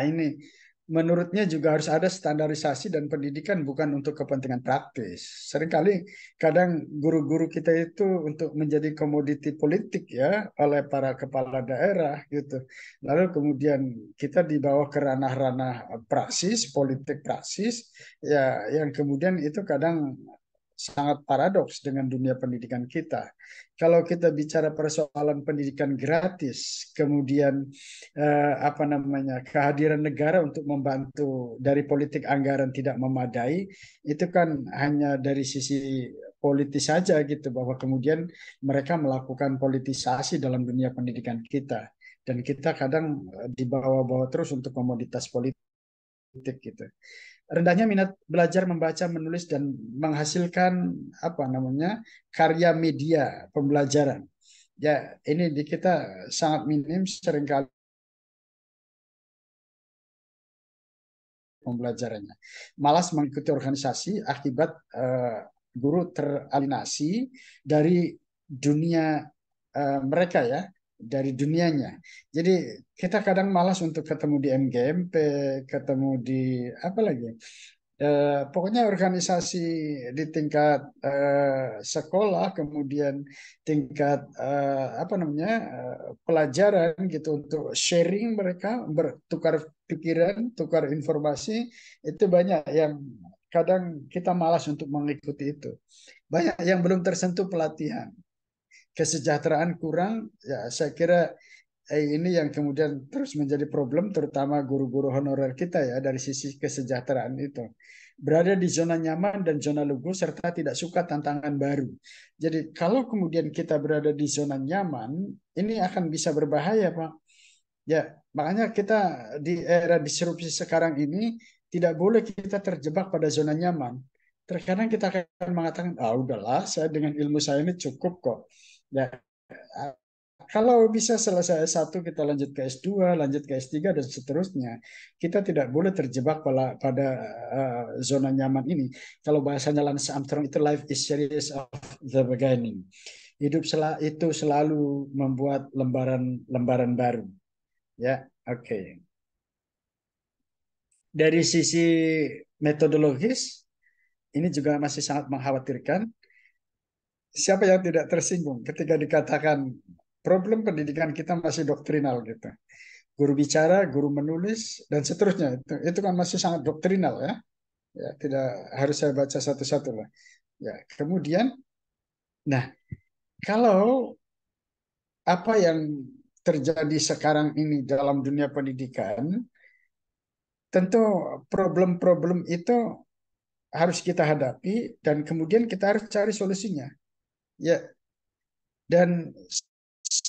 ini menurutnya juga harus ada standarisasi dan pendidikan bukan untuk kepentingan praktis. Seringkali kadang guru-guru kita itu untuk menjadi komoditi politik ya oleh para kepala daerah gitu. Lalu kemudian kita dibawa ke ranah-ranah praksis, politik praksis ya yang kemudian itu kadang sangat paradoks dengan dunia pendidikan kita. Kalau kita bicara persoalan pendidikan gratis, kemudian apa namanya kehadiran negara untuk membantu dari politik anggaran tidak memadai, itu kan hanya dari sisi politis saja gitu bahwa kemudian mereka melakukan politisasi dalam dunia pendidikan kita dan kita kadang dibawa-bawa terus untuk komoditas politik gitu. Rendahnya minat belajar membaca, menulis dan menghasilkan apa namanya karya media pembelajaran. Ya, ini di kita sangat minim seringkali pembelajarannya. Malas mengikuti organisasi akibat guru teralinasi dari dunia mereka ya, dari dunianya. Jadi kita kadang malas untuk ketemu di MGMP, ketemu di apa lagi? Pokoknya organisasi di tingkat sekolah, kemudian tingkat apa namanya pelajaran gitu untuk sharing mereka, bertukar pikiran, tukar informasi itu banyak yang kadang kita malas untuk mengikuti itu. Banyak yang belum tersentuh pelatihan, kesejahteraan kurang, ya saya kira ini yang kemudian terus menjadi problem terutama guru-guru honorer kita ya dari sisi kesejahteraan itu. Berada di zona nyaman dan zona lugu serta tidak suka tantangan baru. Jadi kalau kemudian kita berada di zona nyaman, ini akan bisa berbahaya, Pak. Ya, makanya kita di era disrupsi sekarang ini tidak boleh kita terjebak pada zona nyaman. Terkadang kita akan mengatakan, ah udahlah, saya dengan ilmu saya ini cukup kok. Ya, kalau bisa selesai S1 kita lanjut ke S2, lanjut ke S3 dan seterusnya. Kita tidak boleh terjebak pada zona nyaman ini. Kalau bahasanya Lance Armstrong itu life is series of the beginning. Hidup itu selalu membuat lembaran-lembaran baru. Ya, oke. Dari sisi metodologis, ini juga masih sangat mengkhawatirkan. Siapa yang tidak tersinggung ketika dikatakan problem pendidikan kita masih doktrinal gitu. Guru bicara, guru menulis, dan seterusnya. Itu kan masih sangat doktrinal ya. Ya, tidak harus saya baca satu-satu lah. Ya, kemudian, nah kalau apa yang terjadi sekarang ini dalam dunia pendidikan, tentu problem-problem itu harus kita hadapi dan kemudian kita harus cari solusinya. Ya, dan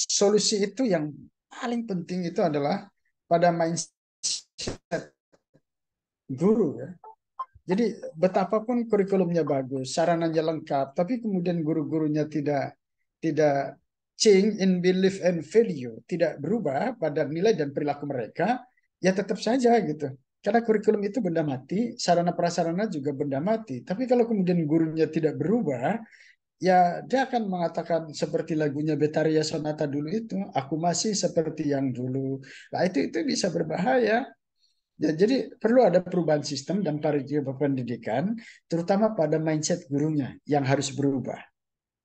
solusi itu yang paling penting itu adalah pada mindset guru ya. Jadi betapapun kurikulumnya bagus, sarananya lengkap, tapi kemudian guru-gurunya tidak change in belief and value, tidak berubah pada nilai dan perilaku mereka, ya tetap saja gitu. Karena kurikulum itu benda mati, sarana prasarana juga benda mati. Tapi kalau kemudian gurunya tidak berubah, ya dia akan mengatakan seperti lagunya Betaria Sonata dulu itu, aku masih seperti yang dulu. Nah itu bisa berbahaya. Ya, jadi perlu ada perubahan sistem dan paradigma pendidikan, terutama pada mindset gurunya yang harus berubah.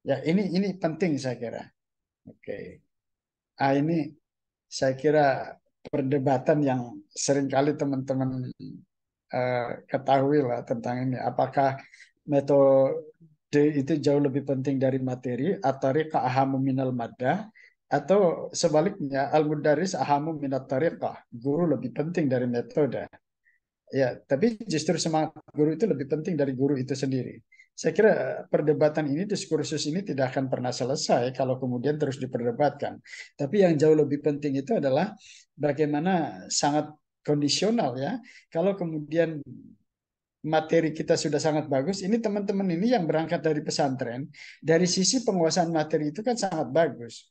Ya, ini penting saya kira. Oke. Ini saya kira perdebatan yang seringkali teman-teman ketahui lah tentang ini. Apakah metode itu jauh lebih penting dari materi, atau ahamu minal maddah, atau sebaliknya al-mudaris ahamu minat tariqah. Guru lebih penting dari metode. Ya, tapi justru semangat guru itu lebih penting dari guru itu sendiri. Saya kira perdebatan ini, diskursus ini tidak akan pernah selesai kalau kemudian terus diperdebatkan. Tapi yang jauh lebih penting itu adalah bagaimana sangat kondisional ya. Kalau kemudian materi kita sudah sangat bagus, ini teman-teman ini yang berangkat dari pesantren, dari sisi penguasaan materi itu kan sangat bagus.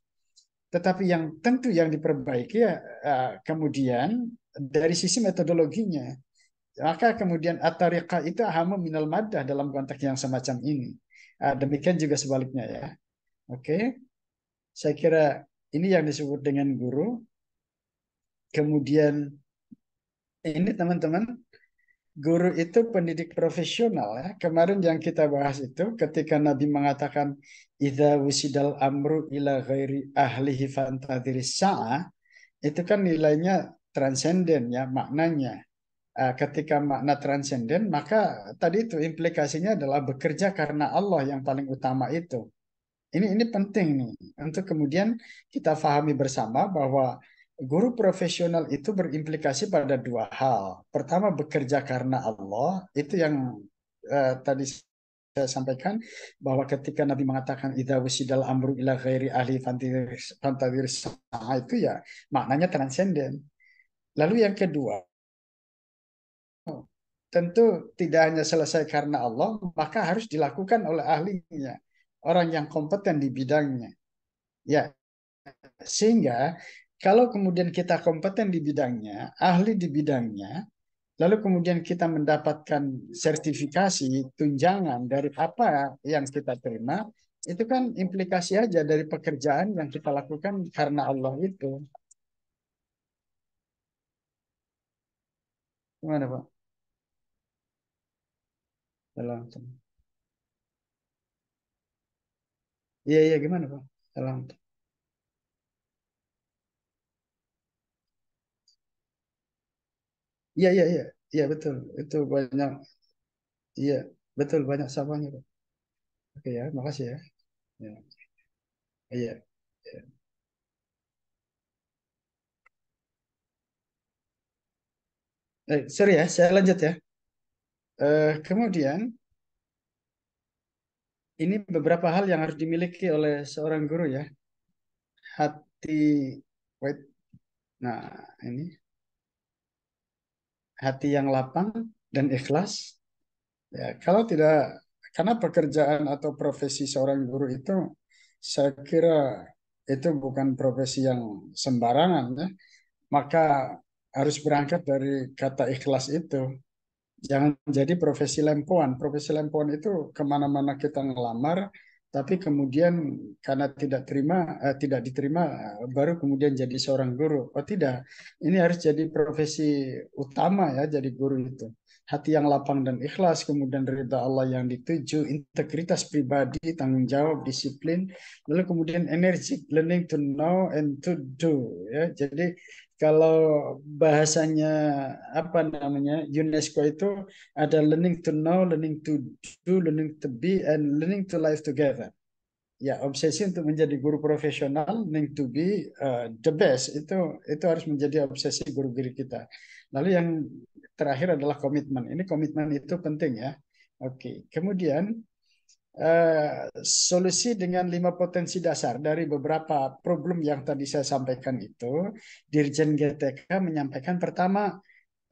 Tetapi yang tentu yang diperbaiki ya kemudian dari sisi metodologinya. Maka kemudian at-tariqah itu ahamu minal maddah dalam konteks yang semacam ini. Demikian juga sebaliknya ya. Oke, saya kira ini yang disebut dengan guru. Kemudian ini teman-teman, guru itu pendidik profesional ya. Kemarin yang kita bahas itu ketika Nabi mengatakan idza wusidal amru ila ghairi ahlihi fantadhiris sa'ah, itu kan nilainya transenden ya maknanya. Ketika makna transenden, maka tadi itu implikasinya adalah bekerja karena Allah yang paling utama itu. Ini penting nih untuk kemudian kita pahami bersama bahwa guru profesional itu berimplikasi pada dua hal. Pertama, bekerja karena Allah, itu yang tadi saya sampaikan bahwa ketika Nabi mengatakan idza wusidal amru ila ghairi ahli fantadir itu ya maknanya transenden. Lalu yang kedua, tentu tidak hanya selesai karena Allah, maka harus dilakukan oleh ahlinya, orang yang kompeten di bidangnya. Ya, sehingga kalau kemudian kita kompeten di bidangnya, ahli di bidangnya, lalu kemudian kita mendapatkan sertifikasi, tunjangan dari apa yang kita terima, itu kan implikasi aja dari pekerjaan yang kita lakukan karena Allah itu. Gimana, Pak? Salam. Iya, iya, gimana Pak? Salam. Iya, iya, iya. Iya, betul. Itu banyak. Iya, betul. Banyak sabahnya Pak. Oke ya, makasih ya. Ya, iya. Iya. Sorry ya, saya lanjut ya. Kemudian, ini beberapa hal yang harus dimiliki oleh seorang guru ya. Hati, wait. Nah, ini hati yang lapang dan ikhlas. Ya, kalau tidak, karena pekerjaan atau profesi seorang guru itu, saya kira itu bukan profesi yang sembarangan ya. Maka harus berangkat dari kata ikhlas itu. Jangan jadi profesi lempoan. Profesi lempoan itu kemana-mana kita ngelamar, tapi kemudian karena tidak diterima, baru kemudian jadi seorang guru. Oh tidak, ini harus jadi profesi utama ya, jadi guru itu. Hati yang lapang dan ikhlas, kemudian ridha Allah yang dituju, integritas pribadi, tanggung jawab, disiplin, lalu kemudian energi, learning to know and to do. Ya, jadi kalau bahasanya apa namanya UNESCO itu ada learning to know, learning to do, learning to be, and learning to live together. Ya, obsesi untuk menjadi guru profesional, learning to be the best itu harus menjadi obsesi guru-guru kita. Lalu yang terakhir adalah komitmen. Ini komitmen itu penting ya. Oke, kemudian solusi dengan 5 potensi dasar dari beberapa problem yang tadi saya sampaikan itu, Dirjen GTK menyampaikan pertama,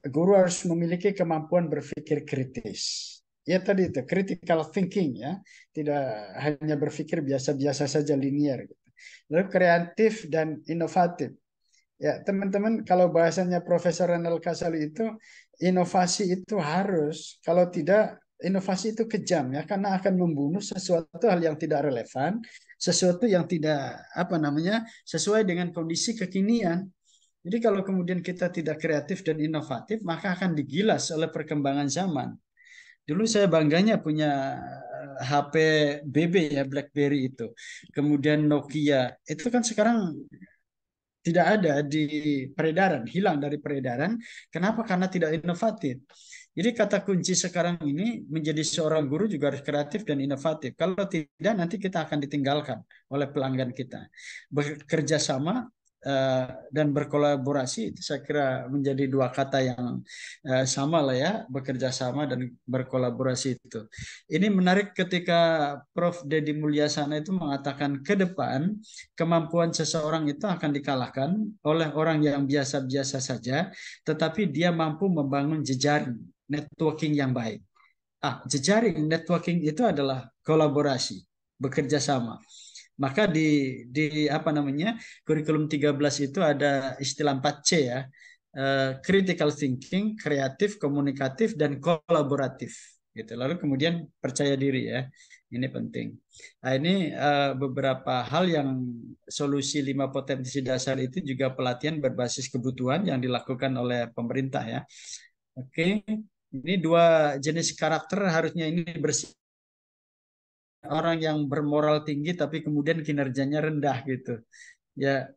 guru harus memiliki kemampuan berpikir kritis. Ya tadi itu critical thinking ya, tidak hanya berpikir biasa-biasa saja linear. Gitu. Lalu kreatif dan inovatif. Ya teman-teman kalau bahasanya Profesor Renal Kasali itu inovasi itu harus, kalau tidak inovasi itu kejam ya karena akan membunuh sesuatu hal yang tidak relevan, sesuatu yang tidak apa namanya sesuai dengan kondisi kekinian. Jadi kalau kemudian kita tidak kreatif dan inovatif, maka akan digilas oleh perkembangan zaman. Dulu saya bangganya punya HP BB ya, BlackBerry itu. Kemudian Nokia. Itu kan sekarang tidak ada di peredaran, hilang dari peredaran. Kenapa? Karena tidak inovatif. Jadi kata kunci sekarang ini menjadi seorang guru juga harus kreatif dan inovatif. Kalau tidak nanti kita akan ditinggalkan oleh pelanggan kita. Bekerja sama dan berkolaborasi itu saya kira menjadi dua kata yang sama lah ya, bekerja sama dan berkolaborasi itu. Ini menarik ketika Prof. Dedi Mulyasana itu mengatakan ke depan kemampuan seseorang itu akan dikalahkan oleh orang yang biasa-biasa saja, tetapi dia mampu membangun jejaring networking yang baik. Jejaring networking itu adalah kolaborasi, bekerja sama. Maka di apa namanya kurikulum 13 itu ada istilah 4C ya. Critical thinking, kreatif, komunikatif, dan kolaboratif. Gitu. Lalu kemudian percaya diri ya. Ini penting. Nah, ini beberapa hal yang solusi 5 potensi dasar itu juga pelatihan berbasis kebutuhan yang dilakukan oleh pemerintah ya. Oke, ini 2 jenis karakter harusnya ini bersih. Orang yang bermoral tinggi tapi kemudian kinerjanya rendah gitu. Ya,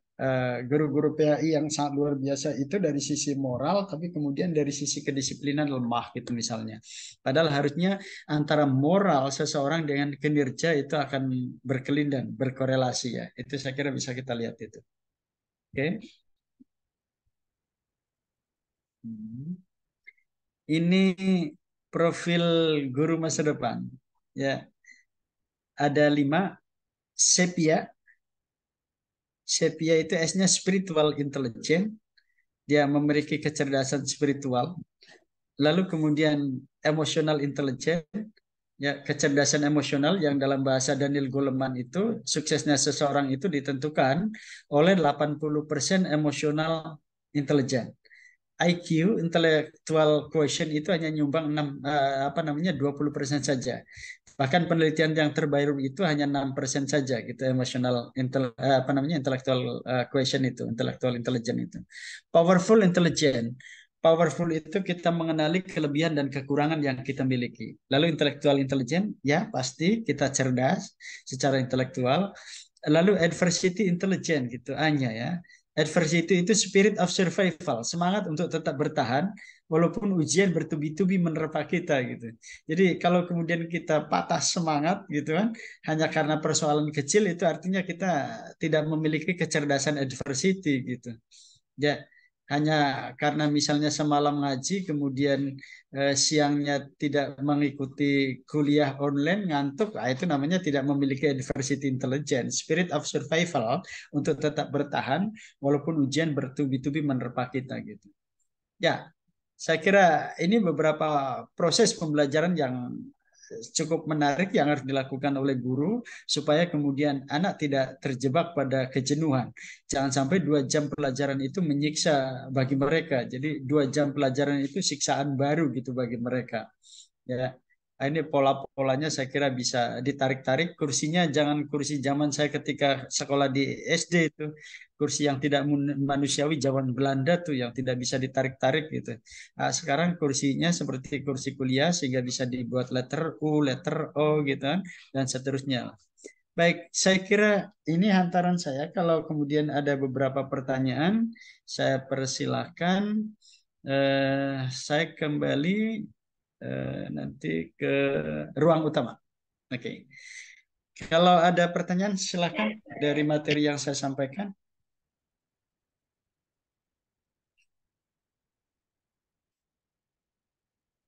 guru-guru PAI yang sangat luar biasa itu dari sisi moral tapi kemudian dari sisi kedisiplinan lemah gitu misalnya. Padahal harusnya antara moral seseorang dengan kinerja itu akan berkelindan, berkorelasi ya. Itu saya kira bisa kita lihat itu. Oke. Ini profil guru masa depan. Ya, ada 5. Sepia. Sepia itu S-nya spiritual intelligence. Dia memiliki kecerdasan spiritual. Lalu kemudian emotional intelligence. Ya, kecerdasan emosional yang dalam bahasa Daniel Goleman itu suksesnya seseorang itu ditentukan oleh 80% emosional intelligence. IQ intellectual quotient itu hanya nyumbang 20% saja. Bahkan penelitian yang terbaru itu hanya 6% saja gitu emotional intellectual quotient itu, intellectual intelligence itu. Powerful intelligence. powerful itu kita mengenali kelebihan dan kekurangan yang kita miliki. Lalu intelektual intelijen, ya pasti kita cerdas secara intelektual. Lalu adversity intelligent gitu hanya ya. Adversity itu spirit of survival, semangat untuk tetap bertahan walaupun ujian bertubi-tubi menerpa kita gitu. Jadi kalau kemudian kita patah semangat gitu kan hanya karena persoalan kecil itu artinya kita tidak memiliki kecerdasan adversity gitu. Ya, hanya karena misalnya semalam ngaji, kemudian siangnya tidak mengikuti kuliah online, ngantuk, itu namanya tidak memiliki adversity intelligence, spirit of survival untuk tetap bertahan walaupun ujian bertubi-tubi menerpa kita gitu. Ya, saya kira ini beberapa proses pembelajaran yang cukup menarik yang harus dilakukan oleh guru supaya kemudian anak tidak terjebak pada kejenuhan. Jangan sampai 2 jam pelajaran itu menyiksa bagi mereka. Jadi 2 jam pelajaran itu siksaan baru gitu bagi mereka. Ya, ini pola-polanya saya kira bisa ditarik-tarik. Kursinya jangan kursi zaman saya ketika sekolah di SD itu. Kursi yang tidak manusiawi zaman Belanda tuh yang tidak bisa ditarik-tarik gitu. Nah, sekarang kursinya seperti kursi kuliah sehingga bisa dibuat letter U, letter O gitu kan, dan seterusnya. Baik, saya kira ini hantaran saya. Kalau kemudian ada beberapa pertanyaan, saya persilahkan. Saya kembali nanti ke ruang utama. Oke. Kalau ada pertanyaan, silakan dari materi yang saya sampaikan.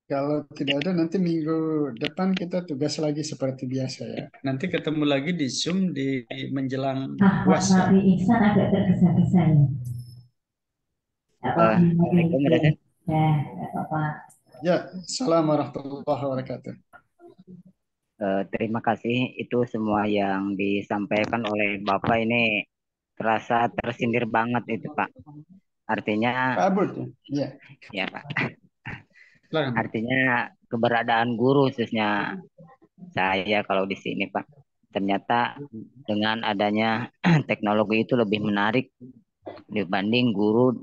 Kalau tidak ada, nanti minggu depan kita tugas lagi seperti biasa ya. Nanti ketemu lagi di Zoom di menjelang Ahmad UAS ya. Nabi Ihsan agak tergesa-gesa ya. Assalamualaikum, Raden. Ya, nggak apa-apa. Ya, assalamualaikum warahmatullahi wabarakatuh. Terima kasih itu semua yang disampaikan oleh Bapak ini terasa tersindir banget itu Pak. Artinya, Pak Abud, ya. ya Pak. Silakan. Artinya keberadaan guru khususnya saya kalau di sini Pak. Ternyata dengan adanya teknologi itu lebih menarik dibanding guru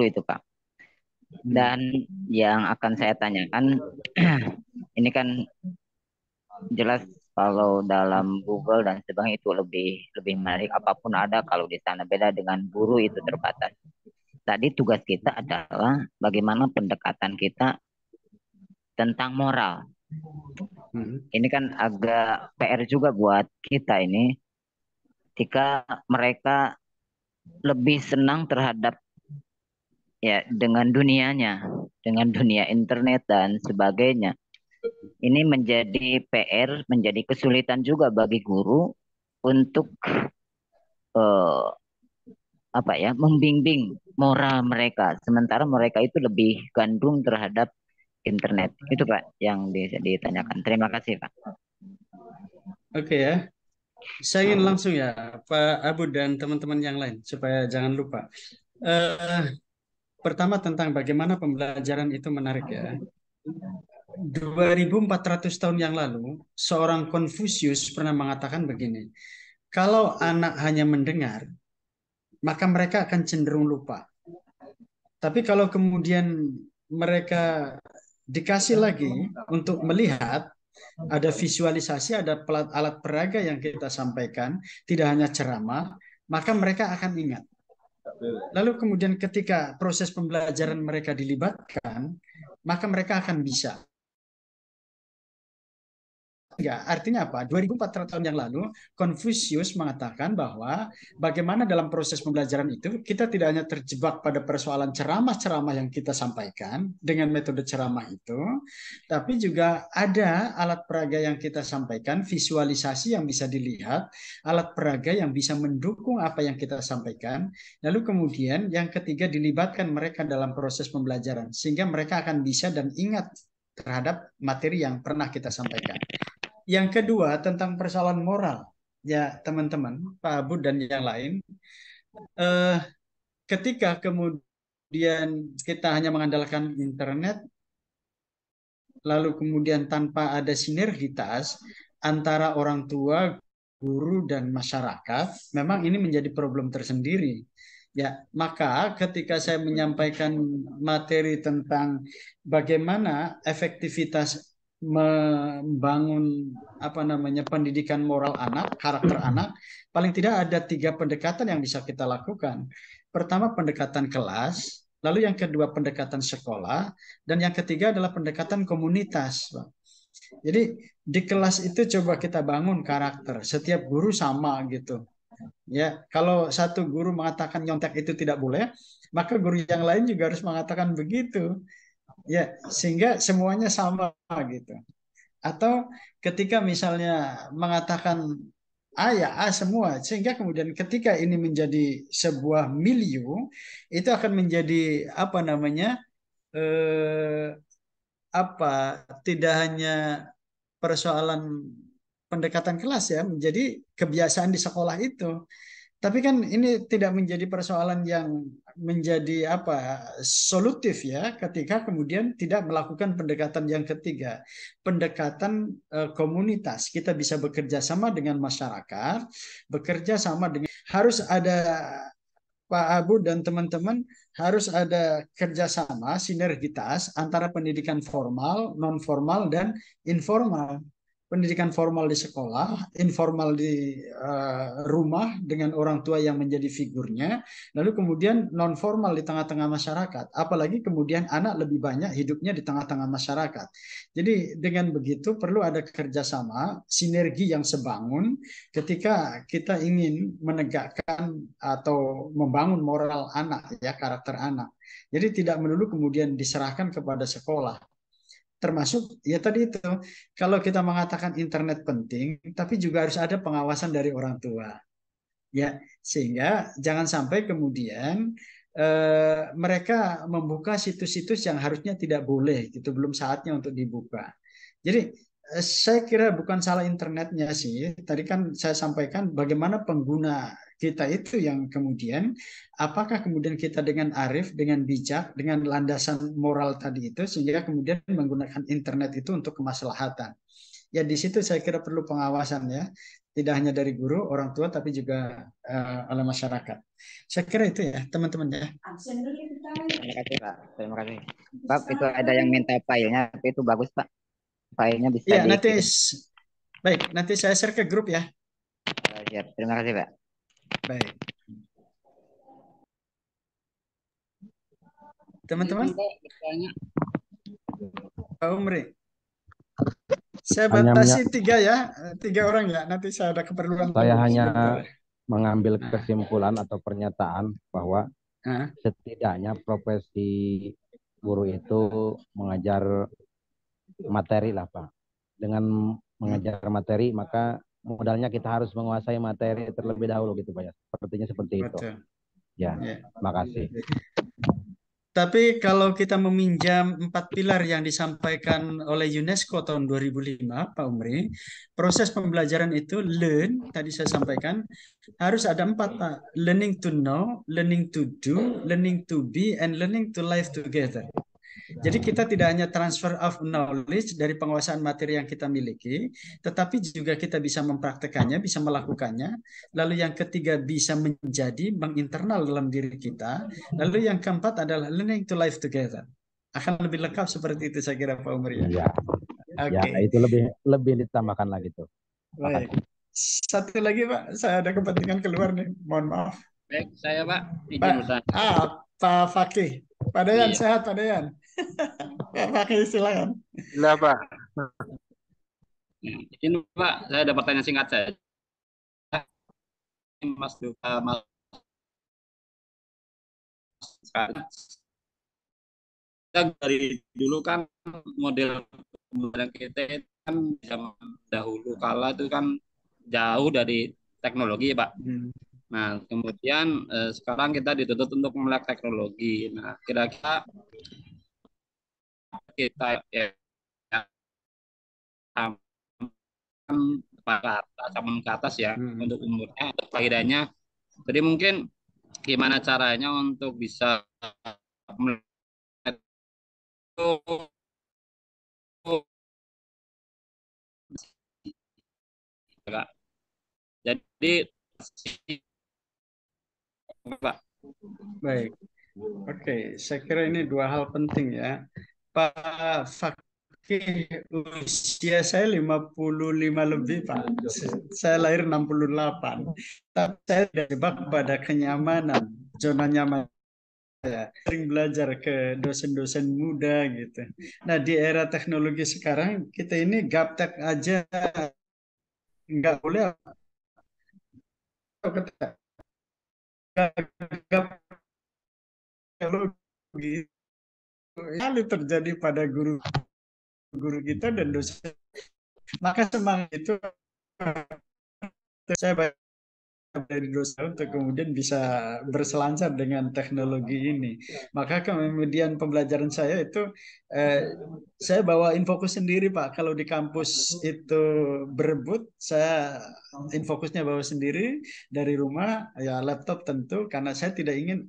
itu Pak. Dan yang akan saya tanyakan ini kan jelas kalau dalam Google dan sebagainya itu lebih menarik, apapun ada kalau di sana, beda dengan guru itu terbatas. Tadi tugas kita adalah bagaimana pendekatan kita tentang moral. Ini kan agak PR juga buat kita ini ketika mereka lebih senang terhadap ya dengan dunianya, dengan dunia internet dan sebagainya. Ini menjadi PR, menjadi kesulitan juga bagi guru untuk membimbing moral mereka. Sementara mereka itu lebih gandrung terhadap internet. Itu Pak yang ditanyakan. Terima kasih Pak. Oke ya. Saya ingin langsung ya Pak Abu dan teman-teman yang lain supaya jangan lupa. Pertama tentang bagaimana pembelajaran itu menarik ya. 2400 tahun yang lalu, seorang Konfusius pernah mengatakan begini, kalau anak hanya mendengar, maka mereka akan cenderung lupa. Tapi kalau kemudian mereka dikasih lagi untuk melihat, ada visualisasi, ada alat peraga yang kita sampaikan, tidak hanya ceramah, maka mereka akan ingat. Lalu kemudian ketika proses pembelajaran mereka dilibatkan, maka mereka akan bisa. Enggak, artinya apa? 2400 tahun yang lalu, Konfusius mengatakan bahwa bagaimana dalam proses pembelajaran itu, kita tidak hanya terjebak pada persoalan ceramah-ceramah yang kita sampaikan dengan metode ceramah itu, tapi juga ada alat peraga yang kita sampaikan, visualisasi yang bisa dilihat, alat peraga yang bisa mendukung apa yang kita sampaikan, lalu kemudian yang ketiga dilibatkan mereka dalam proses pembelajaran, sehingga mereka akan bisa dan ingat terhadap materi yang pernah kita sampaikan. Yang kedua tentang persoalan moral, ya teman-teman, Pak Abu dan yang lain, ketika kemudian kita hanya mengandalkan internet, lalu kemudian tanpa ada sinergitas antara orang tua, guru, dan masyarakat, memang ini menjadi problem tersendiri. Ya, maka ketika saya menyampaikan materi tentang bagaimana efektivitas membangun apa namanya pendidikan moral anak, karakter anak, paling tidak ada 3 pendekatan yang bisa kita lakukan. Pertama pendekatan kelas, lalu yang kedua pendekatan sekolah, dan yang ketiga adalah pendekatan komunitas, Pak. Jadi di kelas itu coba kita bangun karakter. Setiap guru sama gitu. Ya, kalau satu guru mengatakan nyontek itu tidak boleh, maka guru yang lain juga harus mengatakan begitu. Ya, sehingga semuanya sama gitu. Atau ketika misalnya mengatakan A ya A semua, sehingga kemudian ketika ini menjadi sebuah milieu, itu akan menjadi apa namanya eh, apa tidak hanya persoalan pendekatan kelas ya, menjadi kebiasaan di sekolah itu. Tapi kan ini tidak menjadi persoalan yang menjadi apa solutif ya ketika kemudian tidak melakukan pendekatan yang ketiga, pendekatan komunitas. Kita bisa bekerja sama dengan masyarakat, bekerja sama dengan harus ada Pak Abu dan teman-teman harus ada kerjasama, sinergitas antara pendidikan formal, non formal, dan informal. Pendidikan formal di sekolah, informal di rumah dengan orang tua yang menjadi figurnya, lalu kemudian non formal di tengah-tengah masyarakat. Apalagi kemudian anak lebih banyak hidupnya di tengah-tengah masyarakat. Jadi dengan begitu perlu ada kerjasama, sinergi yang sebangun ketika kita ingin menegakkan atau membangun moral anak, ya karakter anak. Jadi tidak melulu kemudian diserahkan kepada sekolah. Termasuk ya tadi itu, kalau kita mengatakan internet penting, tapi juga harus ada pengawasan dari orang tua. Ya, sehingga jangan sampai kemudian mereka membuka situs-situs yang harusnya tidak boleh, gitu belum saatnya untuk dibuka. Jadi saya kira bukan salah internetnya sih. Tadi kan saya sampaikan bagaimana pengguna kita itu yang kemudian, apakah kemudian kita dengan arif, dengan bijak, dengan landasan moral tadi itu, sehingga kemudian menggunakan internet itu untuk kemaslahatan. Ya di situ saya kira perlu pengawasan ya, tidak hanya dari guru, orang tua, tapi juga oleh masyarakat. Saya kira itu ya teman-teman ya. Terima kasih Pak. Terima kasih. Pak, itu ada yang minta filenya, tapi itu bagus Pak. Filenya bisa Iya nanti dikirim. baik, nanti saya share ke grup ya. Siap. Terima kasih Pak. Baik. Teman-teman, Pak Umri, saya Hanya batasi 3 ya, 3 orang ya. Nanti saya ada keperluan Saya lagi hanya sebentar. mengambil Nah, kesimpulan atau pernyataan bahwa nah, setidaknya profesi guru itu mengajar materi lah Pak. Dengan mengajar materi maka modalnya kita harus menguasai materi terlebih dahulu gitu Pak ya. Sepertinya seperti itu. betul. Ya, Ya. makasih. Tapi kalau kita meminjam 4 pilar yang disampaikan oleh UNESCO tahun 2005, Pak Umri, proses pembelajaran itu learn, tadi saya sampaikan, harus ada 4, Pak. Learning to know, learning to do, learning to be, and learning to live together. Jadi kita tidak hanya transfer of knowledge dari penguasaan materi yang kita miliki, tetapi juga kita bisa mempraktekannya, bisa melakukannya. Lalu yang ketiga bisa menjadi menginternal dalam diri kita. Lalu yang keempat adalah learning to live together. Akan lebih lengkap seperti itu saya kira Pak Umar ya. Ya, ya Oke. itu lebih ditambahkan lagi tuh. Baik. Satu lagi Pak, saya ada kepentingan keluar nih. Mohon maaf. Baik, saya Pak, izin Pak, Ustaz. Pak Fakih. Pak Dayan, Iya. sehat Pak Dayan. Pak Fakih silakan. Lah, Pak. Ini Pak, saya ada pertanyaan singkat saja. Mas kita dari dulu kan model pembelajaran kita kan zaman dahulu kala itu kan jauh dari teknologi Pak. Nah, kemudian sekarang kita dituntut untuk melek teknologi. Nah, kira-kira kita ya ke atas ya untuk umurnya, untuk faedahnya. Jadi mungkin gimana caranya untuk bisa jadi Pak, Baik. Oke, saya kira ini dua hal penting ya. Pak Fakih, usia saya 55 lebih, Pak. Saya lahir 68. Tapi saya terjebak pada kenyamanan, zona nyaman saya. Sering belajar ke dosen-dosen muda gitu. Nah, di era teknologi sekarang, kita ini gaptek aja nggak boleh. Gap kalau gitu kali terjadi pada guru-guru kita dan dosen. Maka semangat itu saya dari dosa untuk kemudian bisa berselancar dengan teknologi ini. Maka kemudian pembelajaran saya itu saya bawa infokus sendiri, Pak. Kalau di kampus itu berebut, saya infokusnya bawa sendiri dari rumah, ya laptop tentu, karena saya tidak ingin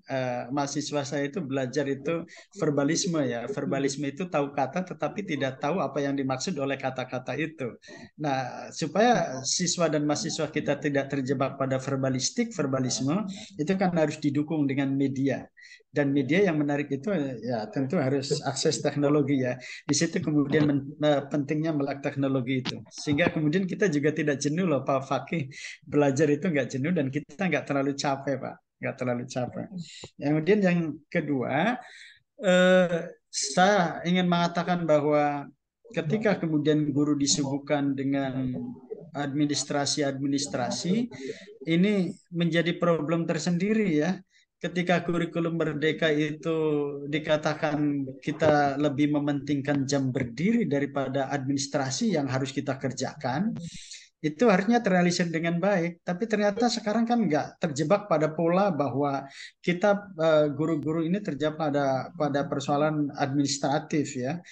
mahasiswa saya itu belajar itu verbalisme ya. Verbalisme itu tahu kata tetapi tidak tahu apa yang dimaksud oleh kata-kata itu. Nah, supaya siswa dan mahasiswa kita tidak terjebak pada verbalisme, itu kan harus didukung dengan media. Dan media yang menarik itu ya tentu harus akses teknologi ya. Di situ kemudian pentingnya melek teknologi itu. Sehingga kemudian kita juga tidak jenuh loh Pak Fakih. Belajar itu nggak jenuh dan kita nggak terlalu capek Pak. Nggak terlalu capek. Kemudian yang kedua, saya ingin mengatakan bahwa ketika kemudian guru disuguhkan dengan administrasi-administrasi, ini menjadi problem tersendiri ya. Ketika kurikulum merdeka itu dikatakan kita lebih mementingkan jam berdiri daripada administrasi yang harus kita kerjakan, itu harusnya terrealisir dengan baik. Tapi ternyata sekarang kan nggak terjebak pada pola bahwa kita guru-guru ini terjebak pada persoalan administratif ya.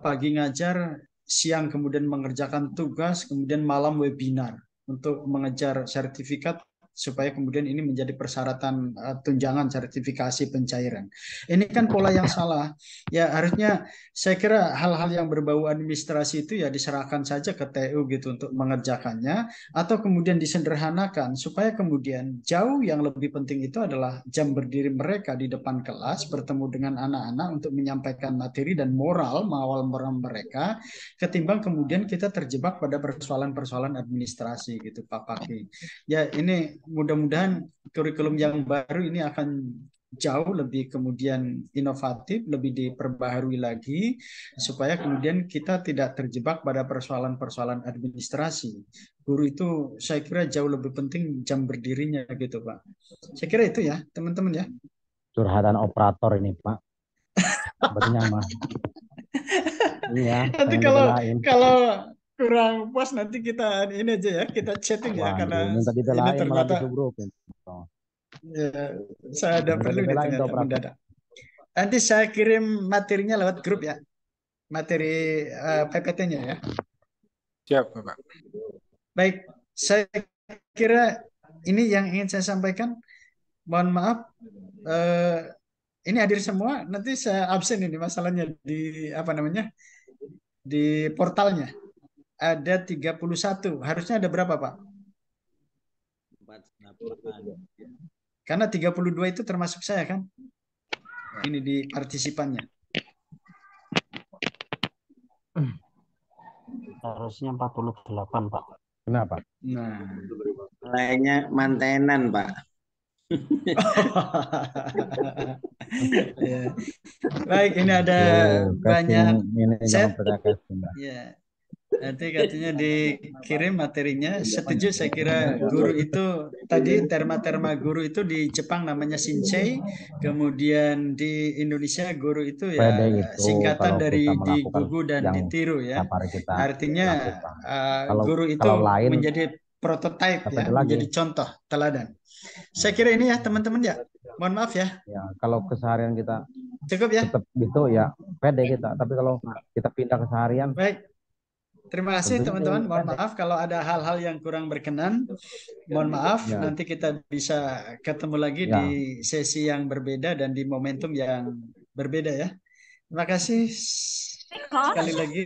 Pagi ngajar, siang kemudian mengerjakan tugas, kemudian malam webinar untuk mengejar sertifikat supaya kemudian ini menjadi persyaratan tunjangan sertifikasi pencairan. Ini kan pola yang salah. Ya harusnya saya kira hal-hal yang berbau administrasi itu ya diserahkan saja ke TU gitu untuk mengerjakannya atau kemudian disederhanakan supaya kemudian jauh yang lebih penting itu adalah jam berdiri mereka di depan kelas bertemu dengan anak-anak untuk menyampaikan materi dan moral mereka ketimbang kemudian kita terjebak pada persoalan-persoalan administrasi gitu Pak Paki. Ya ini mudah-mudahan kurikulum yang baru ini akan jauh lebih kemudian inovatif, lebih diperbaharui lagi, supaya kemudian kita tidak terjebak pada persoalan-persoalan administrasi. Guru itu saya kira jauh lebih penting jam berdirinya gitu Pak. Saya kira itu ya teman-teman ya. Curhatan operator ini Pak. Sebenarnya mah. Iya. Nanti kalau kurang puas nanti kita ini aja ya, kita chatting ya karena minta ini dibelain malah ternyata disubrupin. ya, saya ada perlu nih dibelain ternyata mendadak. Nanti saya kirim materinya lewat grup ya, materi PPT-nya ya. Siap, Bapak. Baik, saya kira ini yang ingin saya sampaikan. Mohon maaf, ini hadir semua. Nanti saya absen ini masalahnya di apa namanya di portalnya. Ada 31. Harusnya ada berapa, Pak? Karena 32 itu termasuk saya kan? Ini di partisipannya. Harusnya 48, Pak. Kenapa? Nah, lainnya mantenan, Pak. Ya. Baik, ini ada banyak set. Ya. Nanti katanya dikirim materinya. Setuju, saya kira guru itu tadi terma-terma guru itu di Jepang namanya shinsei, kemudian di Indonesia guru itu ya singkatan dari digugu dan ditiru ya. Artinya guru itu menjadi prototipe ya, menjadi contoh teladan. Saya kira ini ya teman-teman ya. Mohon maaf ya. Ya, kalau keseharian kita cukup ya. Tetap gitu ya, pede kita. Tapi kalau kita pindah keseharian. Baik. Terima kasih teman-teman. Mohon maaf kalau ada hal-hal yang kurang berkenan. Mohon maaf. Ya. Nanti kita bisa ketemu lagi di sesi yang berbeda dan di momentum yang berbeda ya. Terima kasih sekali lagi.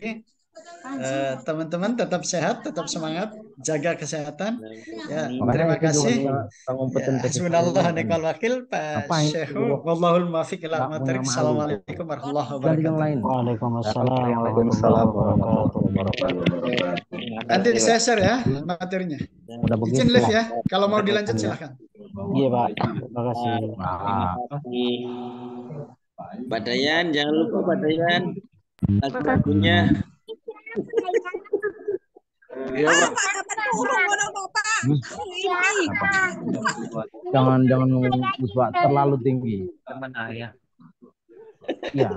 Teman-teman tetap sehat, tetap semangat, jaga kesehatan. Ya, Makanya terima itu juga kasih. kompetensi Ya, hasbunallah wa ni'mal wakil, Pak Ngapain? Syekhu. Wallahul muwaffiq ila Nggak aqwamit thoriq. punya malu. Assalamualaikum warahmatullahi Ganti yang wabarakatuh. lain. Waalaikumsalam Waalaikumsalam warahmatullahi warahmatullahi wabarakatuh. Nanti saya share ya materinya. Udah begitu. Izin live ya. Kalau mau dilanjut silahkan. Iya Pak, terima kasih. Nah, Pak Dayan, jangan lupa Pak Dayan. Lagu-lagunya. Iya Pak. jangan Uswa terlalu tinggi. Ya. Iya,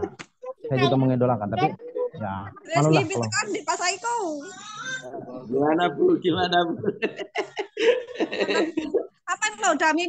saya juga mengidolakan, tapi ya malulah kalau di Pak Saiko. Gimana Bu? Gimana Bu? Apa lo Dami